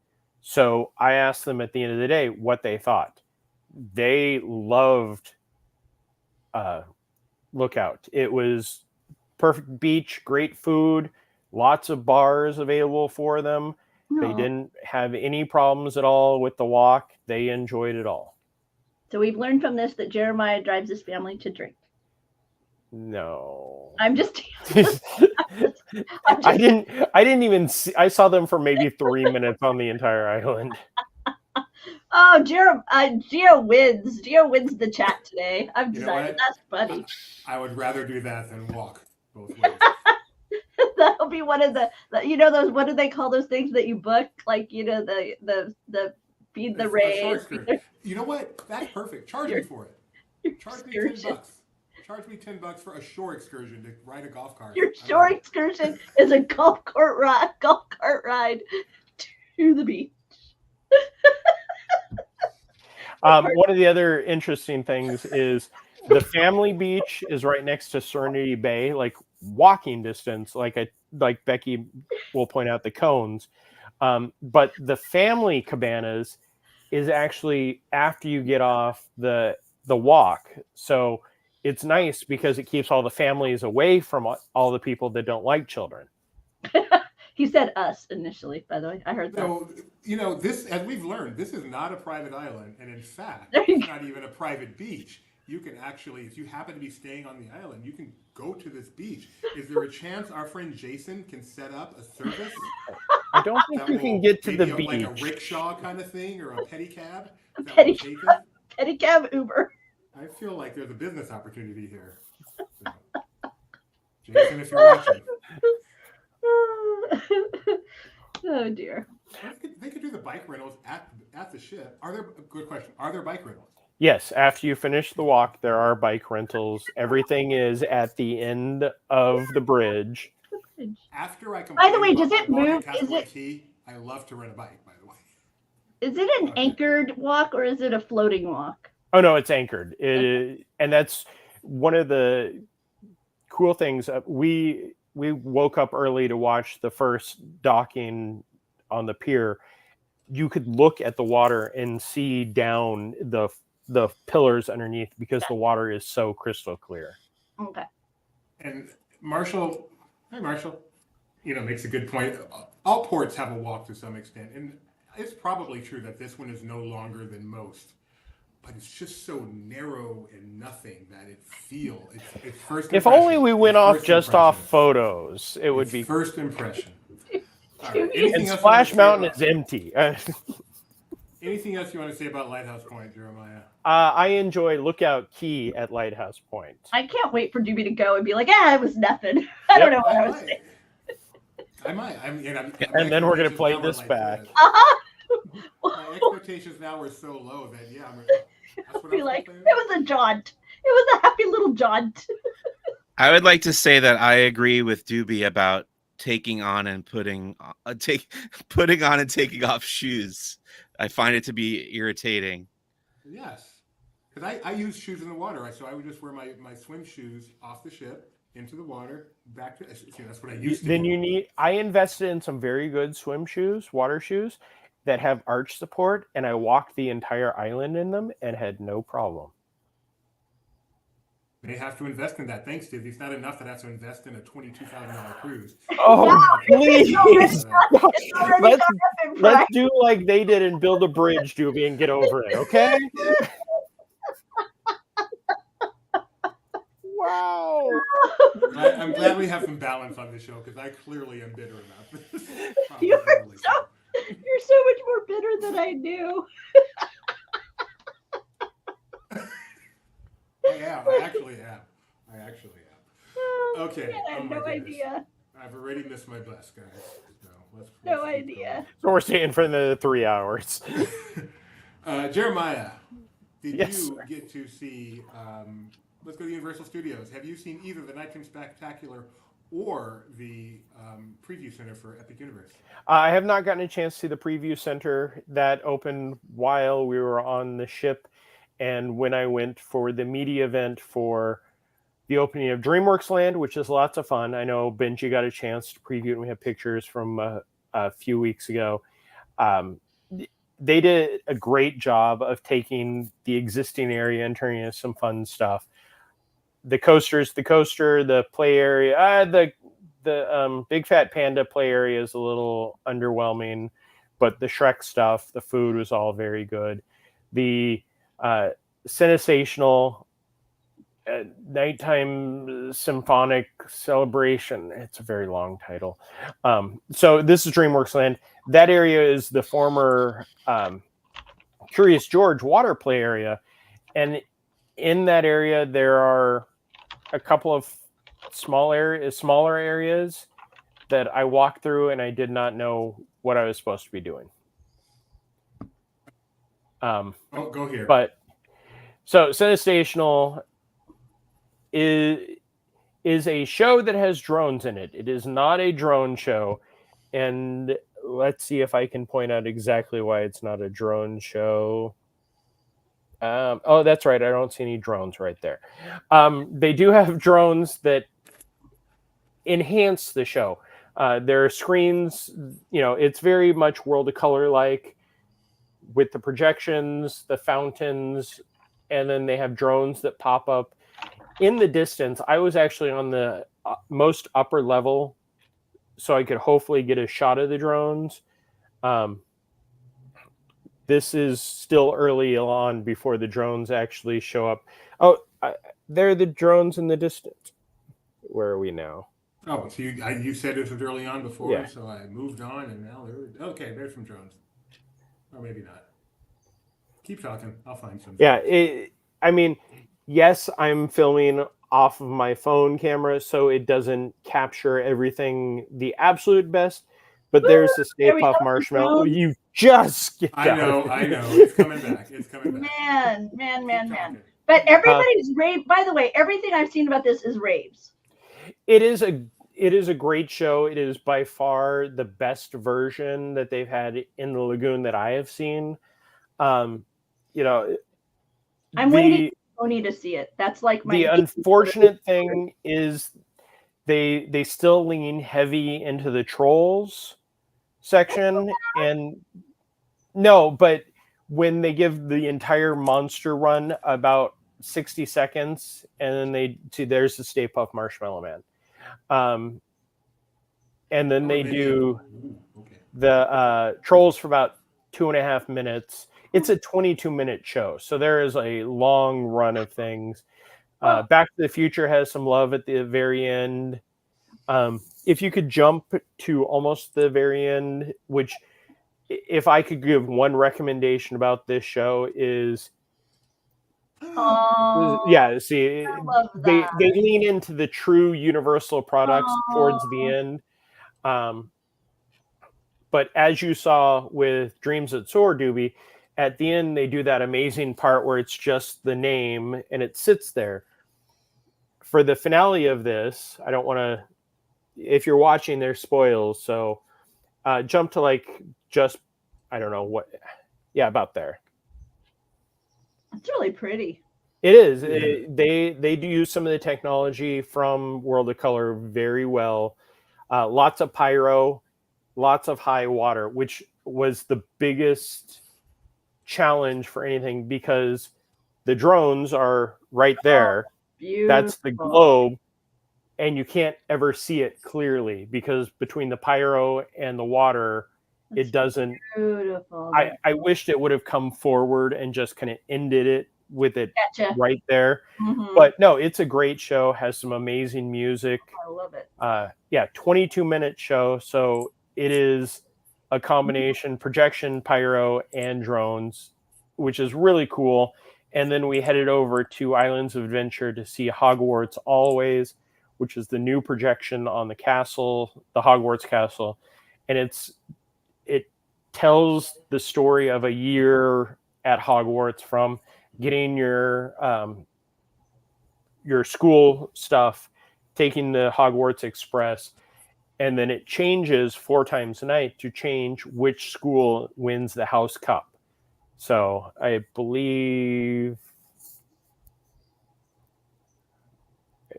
So I asked them at the end of the day what they thought. They loved Lookout. It was perfect beach, great food, lots of bars available for them. They didn't have any problems at all with the walk. They enjoyed it all. So we've learned from this that Jeremiah drives his family to drink. No. I'm just. I didn't even see. I saw them for maybe 3 minutes on the entire island. Oh, Gio wins. Gio wins the chat today. I'm You know sorry. what? That's funny. I would rather do that than walk both ways. That'll be one of the those, what do they call those things that you book? Like, the feed the rays. You know what? That's perfect. Charge me for it. Charge me $10. Charge me $10 for a shore excursion to ride a golf cart. Your shore excursion is a golf cart ride to the beach. One of the other interesting things is the family beach is right next to Serenity Bay, like walking distance, like Becky will point out the cones. But the family cabanas is actually after you get off the walk. So it's nice because it keeps all the families away from all the people that don't like children. He said us initially, by the way. I heard that. So, this, as we've learned, this is not a private island. And in fact, it's not even a private beach. You can actually, if you happen to be staying on the island, you can go to this beach. Is there a chance our friend Jason can set up a service? I don't think you can get to the beach. Like a rickshaw kind of thing or a pedicab? Pedicab Uber. I feel like there's a business opportunity here. So, Jason, if you're watching. Oh dear. They could do the bike rentals at the ship. Good question. Are there bike rentals? Yes, after you finish the walk, there are bike rentals. Everything is at the end of the bridge. After I by the way, does it move? Is it? Key, I love to rent a bike. By the way, is it an anchored walk or is it a floating walk? Oh no, it's anchored. And that's one of the cool things. We woke up early to watch the first docking on the pier. You could look at the water and see down the pillars underneath because the water is so crystal clear. Okay. And Marshall, hi Marshall, makes a good point. All ports have a walk to some extent, and it's probably true that this one is no longer than most, but it's just so narrow and nothing that it's first impression. If only we went off just off photos, it would be first impression. Right. And Splash Mountain is empty. Anything else you want to say about Lighthouse Point, Jeremiah? I enjoy Lookout Key at Lighthouse Point. I can't wait for Doobie to go and be like, it was nothing. I don't know what I was saying. I might. And then we're going to play this back. My expectations now are so low that, that's what it was a jaunt. It was a happy little jaunt. I would like to say that I agree with Doobie about taking on and putting on and taking off shoes. I find it to be irritating. Yes, because I use shoes in the water, so I would just wear my swim shoes off the ship into the water back to. That's what I used to. Then I invested in some very good swim shoes, water shoes that have arch support, and I walked the entire island in them and had no problem. They have to invest in that. Thanks, Disney. It's not enough that I have to invest in a $22,000 cruise. Oh, please. Let's do like they did and build a bridge, Doobie, and get over it, okay? Wow. I'm glad we have some balance on this show because I clearly am bitter about this. You're so much more bitter than I knew. I actually am. Okay. I had no idea. I've already missed my bus, guys. No idea. So we're staying for the 3 hours. Jeremiah, did Yes, you sir. get to see, let's go to Universal Studios. Have you seen either the Nighttime Spectacular or the preview center for Epic Universe? I have not gotten a chance to see the preview center that opened while we were on the ship. And when I went for the media event for the opening of DreamWorks Land, which is lots of fun. I know Benji got a chance to preview it, and we have pictures from a few weeks ago. They did a great job of taking the existing area and turning it into some fun stuff. The coaster, the play area, the Big Fat Panda play area is a little underwhelming, but the Shrek stuff, the food was all very good. The CineSational nighttime symphonic celebration. It's a very long title. So this is DreamWorks Land. That area is the former Curious George water play area, and in that area there are a couple of smaller areas that I walked through, and I did not know what I was supposed to be doing. Go here. But so CineSational is a show that has drones in it. It is not a drone show, and let's see if I can point out exactly why it's not a drone show. Oh, that's right. I don't see any drones right there. They do have drones that enhance the show. There are screens, it's very much World of Color like, with the projections, the fountains, and then they have drones that pop up in the distance. I was actually on the most upper level, so I could hopefully get a shot of the drones. This is still early on before the drones actually show up. Oh, there are the drones in the distance. Where are we now? Oh, so you said this was early on before, Yeah. So I moved on, and now there's some drones. Or maybe not. Keep talking. I'll find some. Yeah, yes, I'm filming off of my phone camera, so it doesn't capture everything the absolute best. But there's the Stay Puft Marshmallow. You just get I know. It's coming back. Man. But everybody's rave. By the way, everything I've seen about this is raves. It is a great show. It is by far the best version that they've had in the lagoon that I have seen. I'm waiting for Tony to see it. That's like the unfortunate thing is they still lean heavy into the trolls section, and no, but when they give the entire monster run about 60 seconds, and then there's the Stay Puft Marshmallow Man, and then they do the trolls for about 2.5 minutes. It's a 22-minute show, so there is a long run of things. Back to the Future has some love at the very end. If you could jump to almost the very end, which, if I could give one recommendation about this show, is they lean into the true Universal products towards the end. But as you saw with Dreams That Soar, Doobie, at the end they do that amazing part where it's just the name and it sits there. For the finale of this, I don't want to, if you're watching, there's spoils, so jump to I don't know what, about there. It's really pretty. It is. They do use some of the technology from World of Color very well. Lots of pyro, lots of high water, which was the biggest challenge for anything, because the drones are right there. Beautiful. That's the globe, and you can't ever see it clearly because between the pyro and the water, it doesn't. Beautiful. I wished it would have come forward and just kind of ended it with it right there. Mm-hmm. But no, it's a great show, has some amazing music. I love it. 22-minute show, so it is a combination projection, pyro, and drones, which is really cool. And then we headed over to Islands of Adventure to see Hogwarts Always, which is the new projection on the castle, the Hogwarts castle. And it tells the story of a year at Hogwarts, from getting your school stuff, taking the Hogwarts Express, and then it changes 4 times a night to change which school wins the House Cup. So I believe,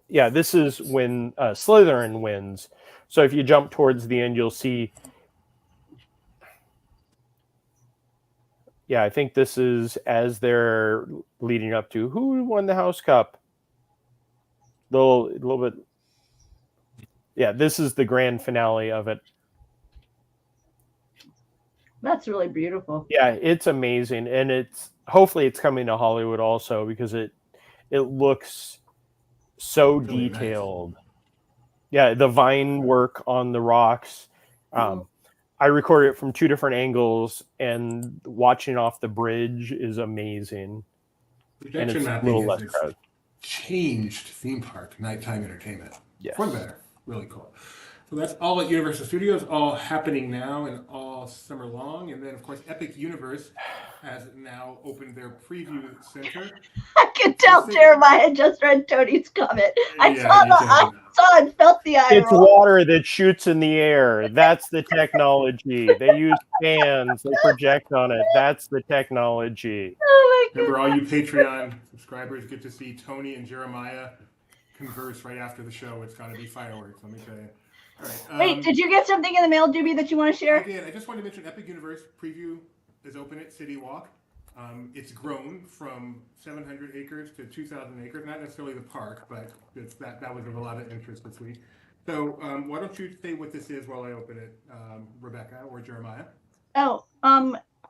this is when Slytherin wins. So if you jump towards the end, you'll see. I think this is as they're leading up to who won the House Cup. A little bit. This is the grand finale of it. That's really beautiful. Yeah, it's amazing, and hopefully it's coming to Hollywood also, because it looks so Really nice. detailed. Yeah, the vine work on the rocks. I recorded it from 2 different angles, and watching off the bridge is amazing. And Projection it's a mapping little less has crowded. changed theme park nighttime entertainment. Yes. For the better. Really cool. So that's all at Universal Studios, all happening now and all summer long. And then, of course, Epic Universe has now opened their preview center. I could tell This thing- Jeremiah just read Tony's comment. I Yeah, saw and felt the eye It's roll. water that shoots in the air. That's the technology. They use fans. They project on it. That's the technology. Oh my Remember, all goodness. you Patreon subscribers get to see Tony and Jeremiah converse right after the show. It's going to be fireworks, let me tell you. All right. Wait, did you get something in the mail, Doobie, that you want to I share? did. I just wanted to mention Epic Universe preview is open at City Walk. It's grown from 700 acres to 2,000 acres. Not necessarily the park, but that was of a lot of interest this week. So why don't you say what this is while I open it, Rebecca or Jeremiah? Oh,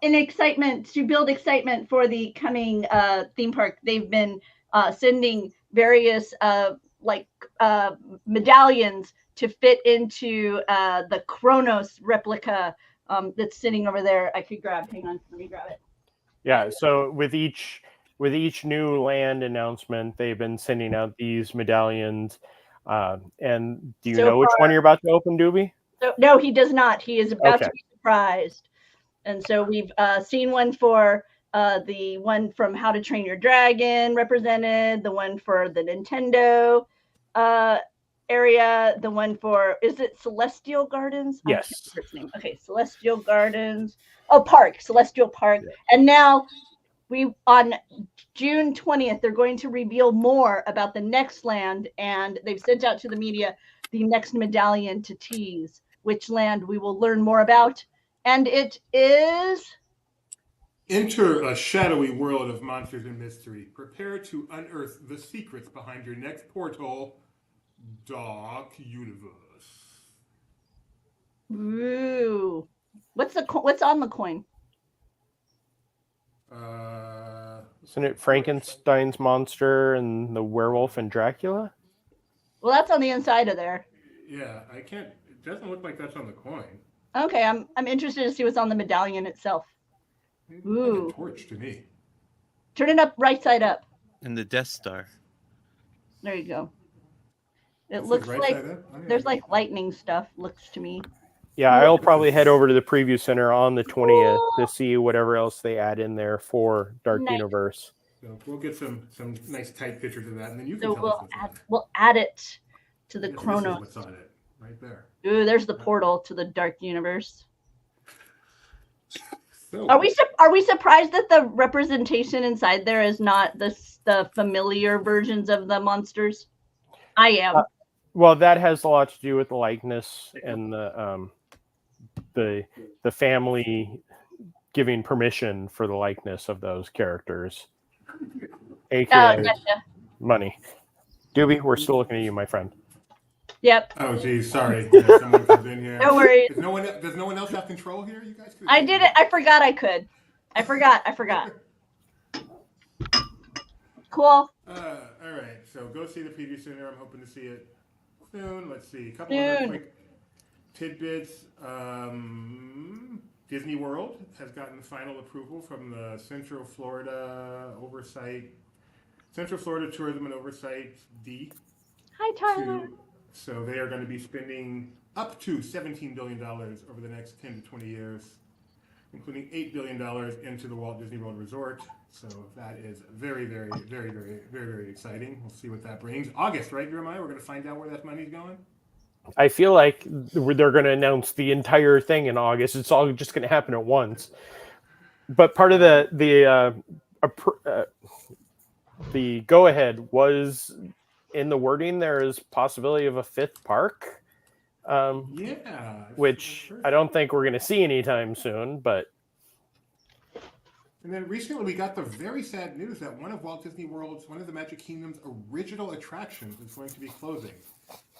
in excitement, to build excitement for the coming theme park, they've been sending various medallions to fit into the Kronos replica that's sitting over there. I could grab. Hang on, let me grab it. Yeah. So with each new land announcement, they've been sending out these medallions. And do you So know which one you're about to open, Doobie? So, no, he does not. He is about Okay. to be surprised. And so we've seen one for the one from How to Train Your Dragon represented, the one for the Nintendo area, the one for, is it Celestial Gardens? I can't Yes. remember its name. Okay, Celestial Gardens. Oh, Celestial Park. Yeah. And now on June 20th, they're going to reveal more about the next land, and they've sent out to the media the next medallion to tease which land we will learn more about. And it is... Enter a shadowy world of monsters and mystery. Prepare to unearth the secrets behind your next portal, Dark Universe. Ooh. What's on the coin? Isn't it Frankenstein's monster and the werewolf and Dracula? Well, that's on the inside of there. Yeah, I can't. It doesn't look like that's on the coin. Okay, I'm interested to see what's on the medallion itself. It Ooh. looks like a torch to me. Turn it up right side up. And the Death Star. There you go. It This looks is right like side up? Oh, yeah. there's like lightning stuff, looks to me. Yeah, I'll probably head over to the preview center on the 20th to see whatever else they add in there for Dark Nice. Universe. So we'll get some nice tight pictures of that, and then you can So tell us what's on it. we'll add it to the Yes, Chronos. This is what's on it, right there. Ooh, there's the portal to the Dark Universe. So, Are we surprised that the representation inside there is not the familiar versions of the monsters? I am. Well, that has a lot to do with the likeness and the family giving permission for the likeness of those characters, aka Gotcha. money. Doobie, we're still looking at you, my friend. Yep. oh geez, sorry. Yeah, someone comes in here. No worries. Does no one else have control here? You guys could. I did it. I forgot I could. I forgot. Cool. All right. So go see the preview center. I'm hoping to see it soon. Let's see. A couple other Soon. quick tidbits. Disney World has gotten final approval from the Central Florida Tourism and Oversight D. Hi, Tyler. So they are going to be spending up to $17 billion over the next 10 to 20 years, including $8 billion into the Walt Disney World Resort. So that is very, very, very, very, very, very exciting. We'll see what that brings. August, right, Jeremiah? We're going to find out where that money's going. I feel like they're going to announce the entire thing in August. It's all just going to happen at once. But part of the go ahead was in the wording. There is possibility of a 5th park. Yeah. Which I don't think we're going to see anytime soon, but. And then recently we got the very sad news that one of Walt Disney World's, one of the Magic Kingdom's original attractions is going to be closing.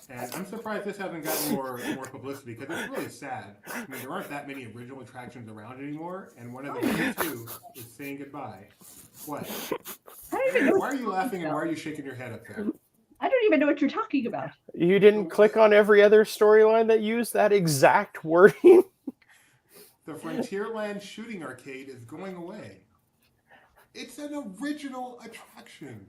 And I'm surprised this hasn't gotten more publicity because it's really sad. I mean, there aren't that many original attractions around anymore, and one of the main two is saying goodbye. What? I don't even know. Why are you laughing and why are you shaking your head up there? I don't even know what you're talking about. You didn't click on every other storyline that used that exact wording? The Frontierland Shooting Arcade is going away. It's an original attraction.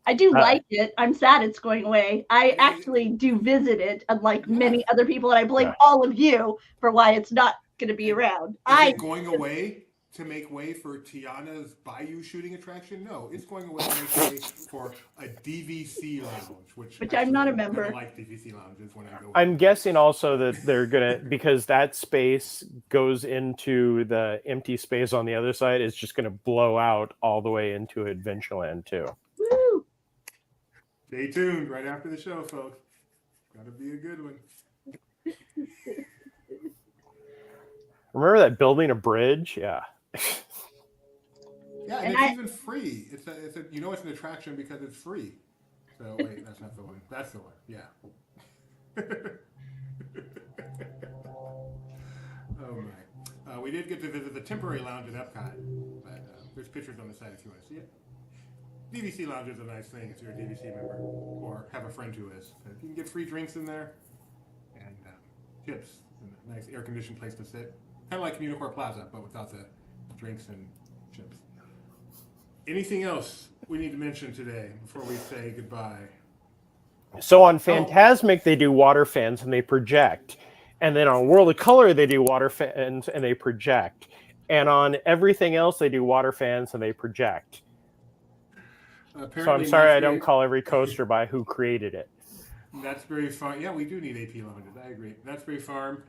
I do like it. I'm sad it's going away. I actually do visit it, unlike many other people, and I blame all of you for why it's not going to be around. Is it going away to make way for Tiana's Bayou shooting attraction? No, it's going away to make way for a DVC lounge, which I'm not a member. I like DVC lounges when I go. I'm guessing also that they're gonna, because that space goes into the empty space on the other side, is just gonna blow out all the way into Adventureland too. Woo! Stay tuned right after the show, folks. Gotta be a good one. Remember that building a bridge? Yeah. Yeah, and it's even free. It's a it's an attraction because it's free. So wait, that's not the one. That's the one. Yeah. Oh my. We did get to visit the temporary lounge at Epcot, but there's pictures on the site if you want to see it. DVC lounge is a nice thing if you're a DVC member or have a friend who is. You can get free drinks in there and chips and a nice air-conditioned place to sit. Kind of like CommuniCore Plaza, but without the drinks and chips. Anything else we need to mention today before we say goodbye? So on Fantasmic, they do water fans and they project. And then on World of Color, they do water fans and they project. And on everything else, they do water fans and they project. So I'm sorry I don't call every coaster by who created it. That's Berry Farm. Yeah, we do need AP lounges. I agree. That's Berry Farm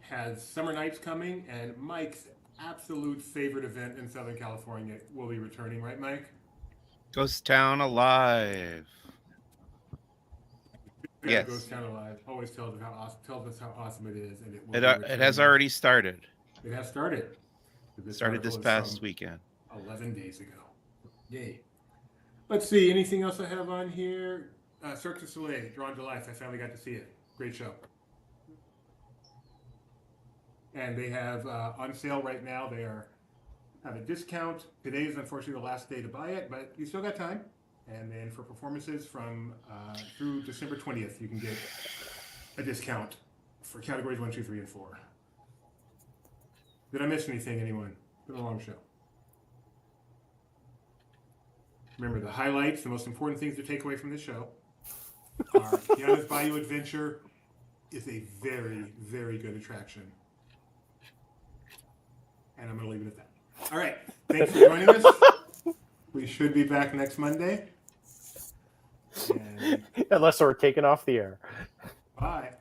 has Summer Nights coming, and Mike's absolute favorite event in Southern California will be returning, right, Mike? Ghost Town Alive. Yeah, Yes. Ghost Town Alive always tells us how awesome it is, and It has already started. It has started. Started this past weekend. 11 days ago. Yay. Let's see. Anything else I have on here? Cirque du Soleil, Drawn to Life. I finally got to see it. Great show. And they have on sale right now. They have a discount. Today is unfortunately the last day to buy it, but you still got time. And then for performances from through December 20th, you can get a discount for categories 1, 2, 3, and 4. Did I miss anything, anyone? It's been a long show. Remember, the highlights, the most important things to take away from this show are Tiana's Bayou Adventure is a very, very good attraction. And I'm going to leave it at that. All right. Thanks for joining us. We should be back next Monday. And Unless we're taken off the air. bye.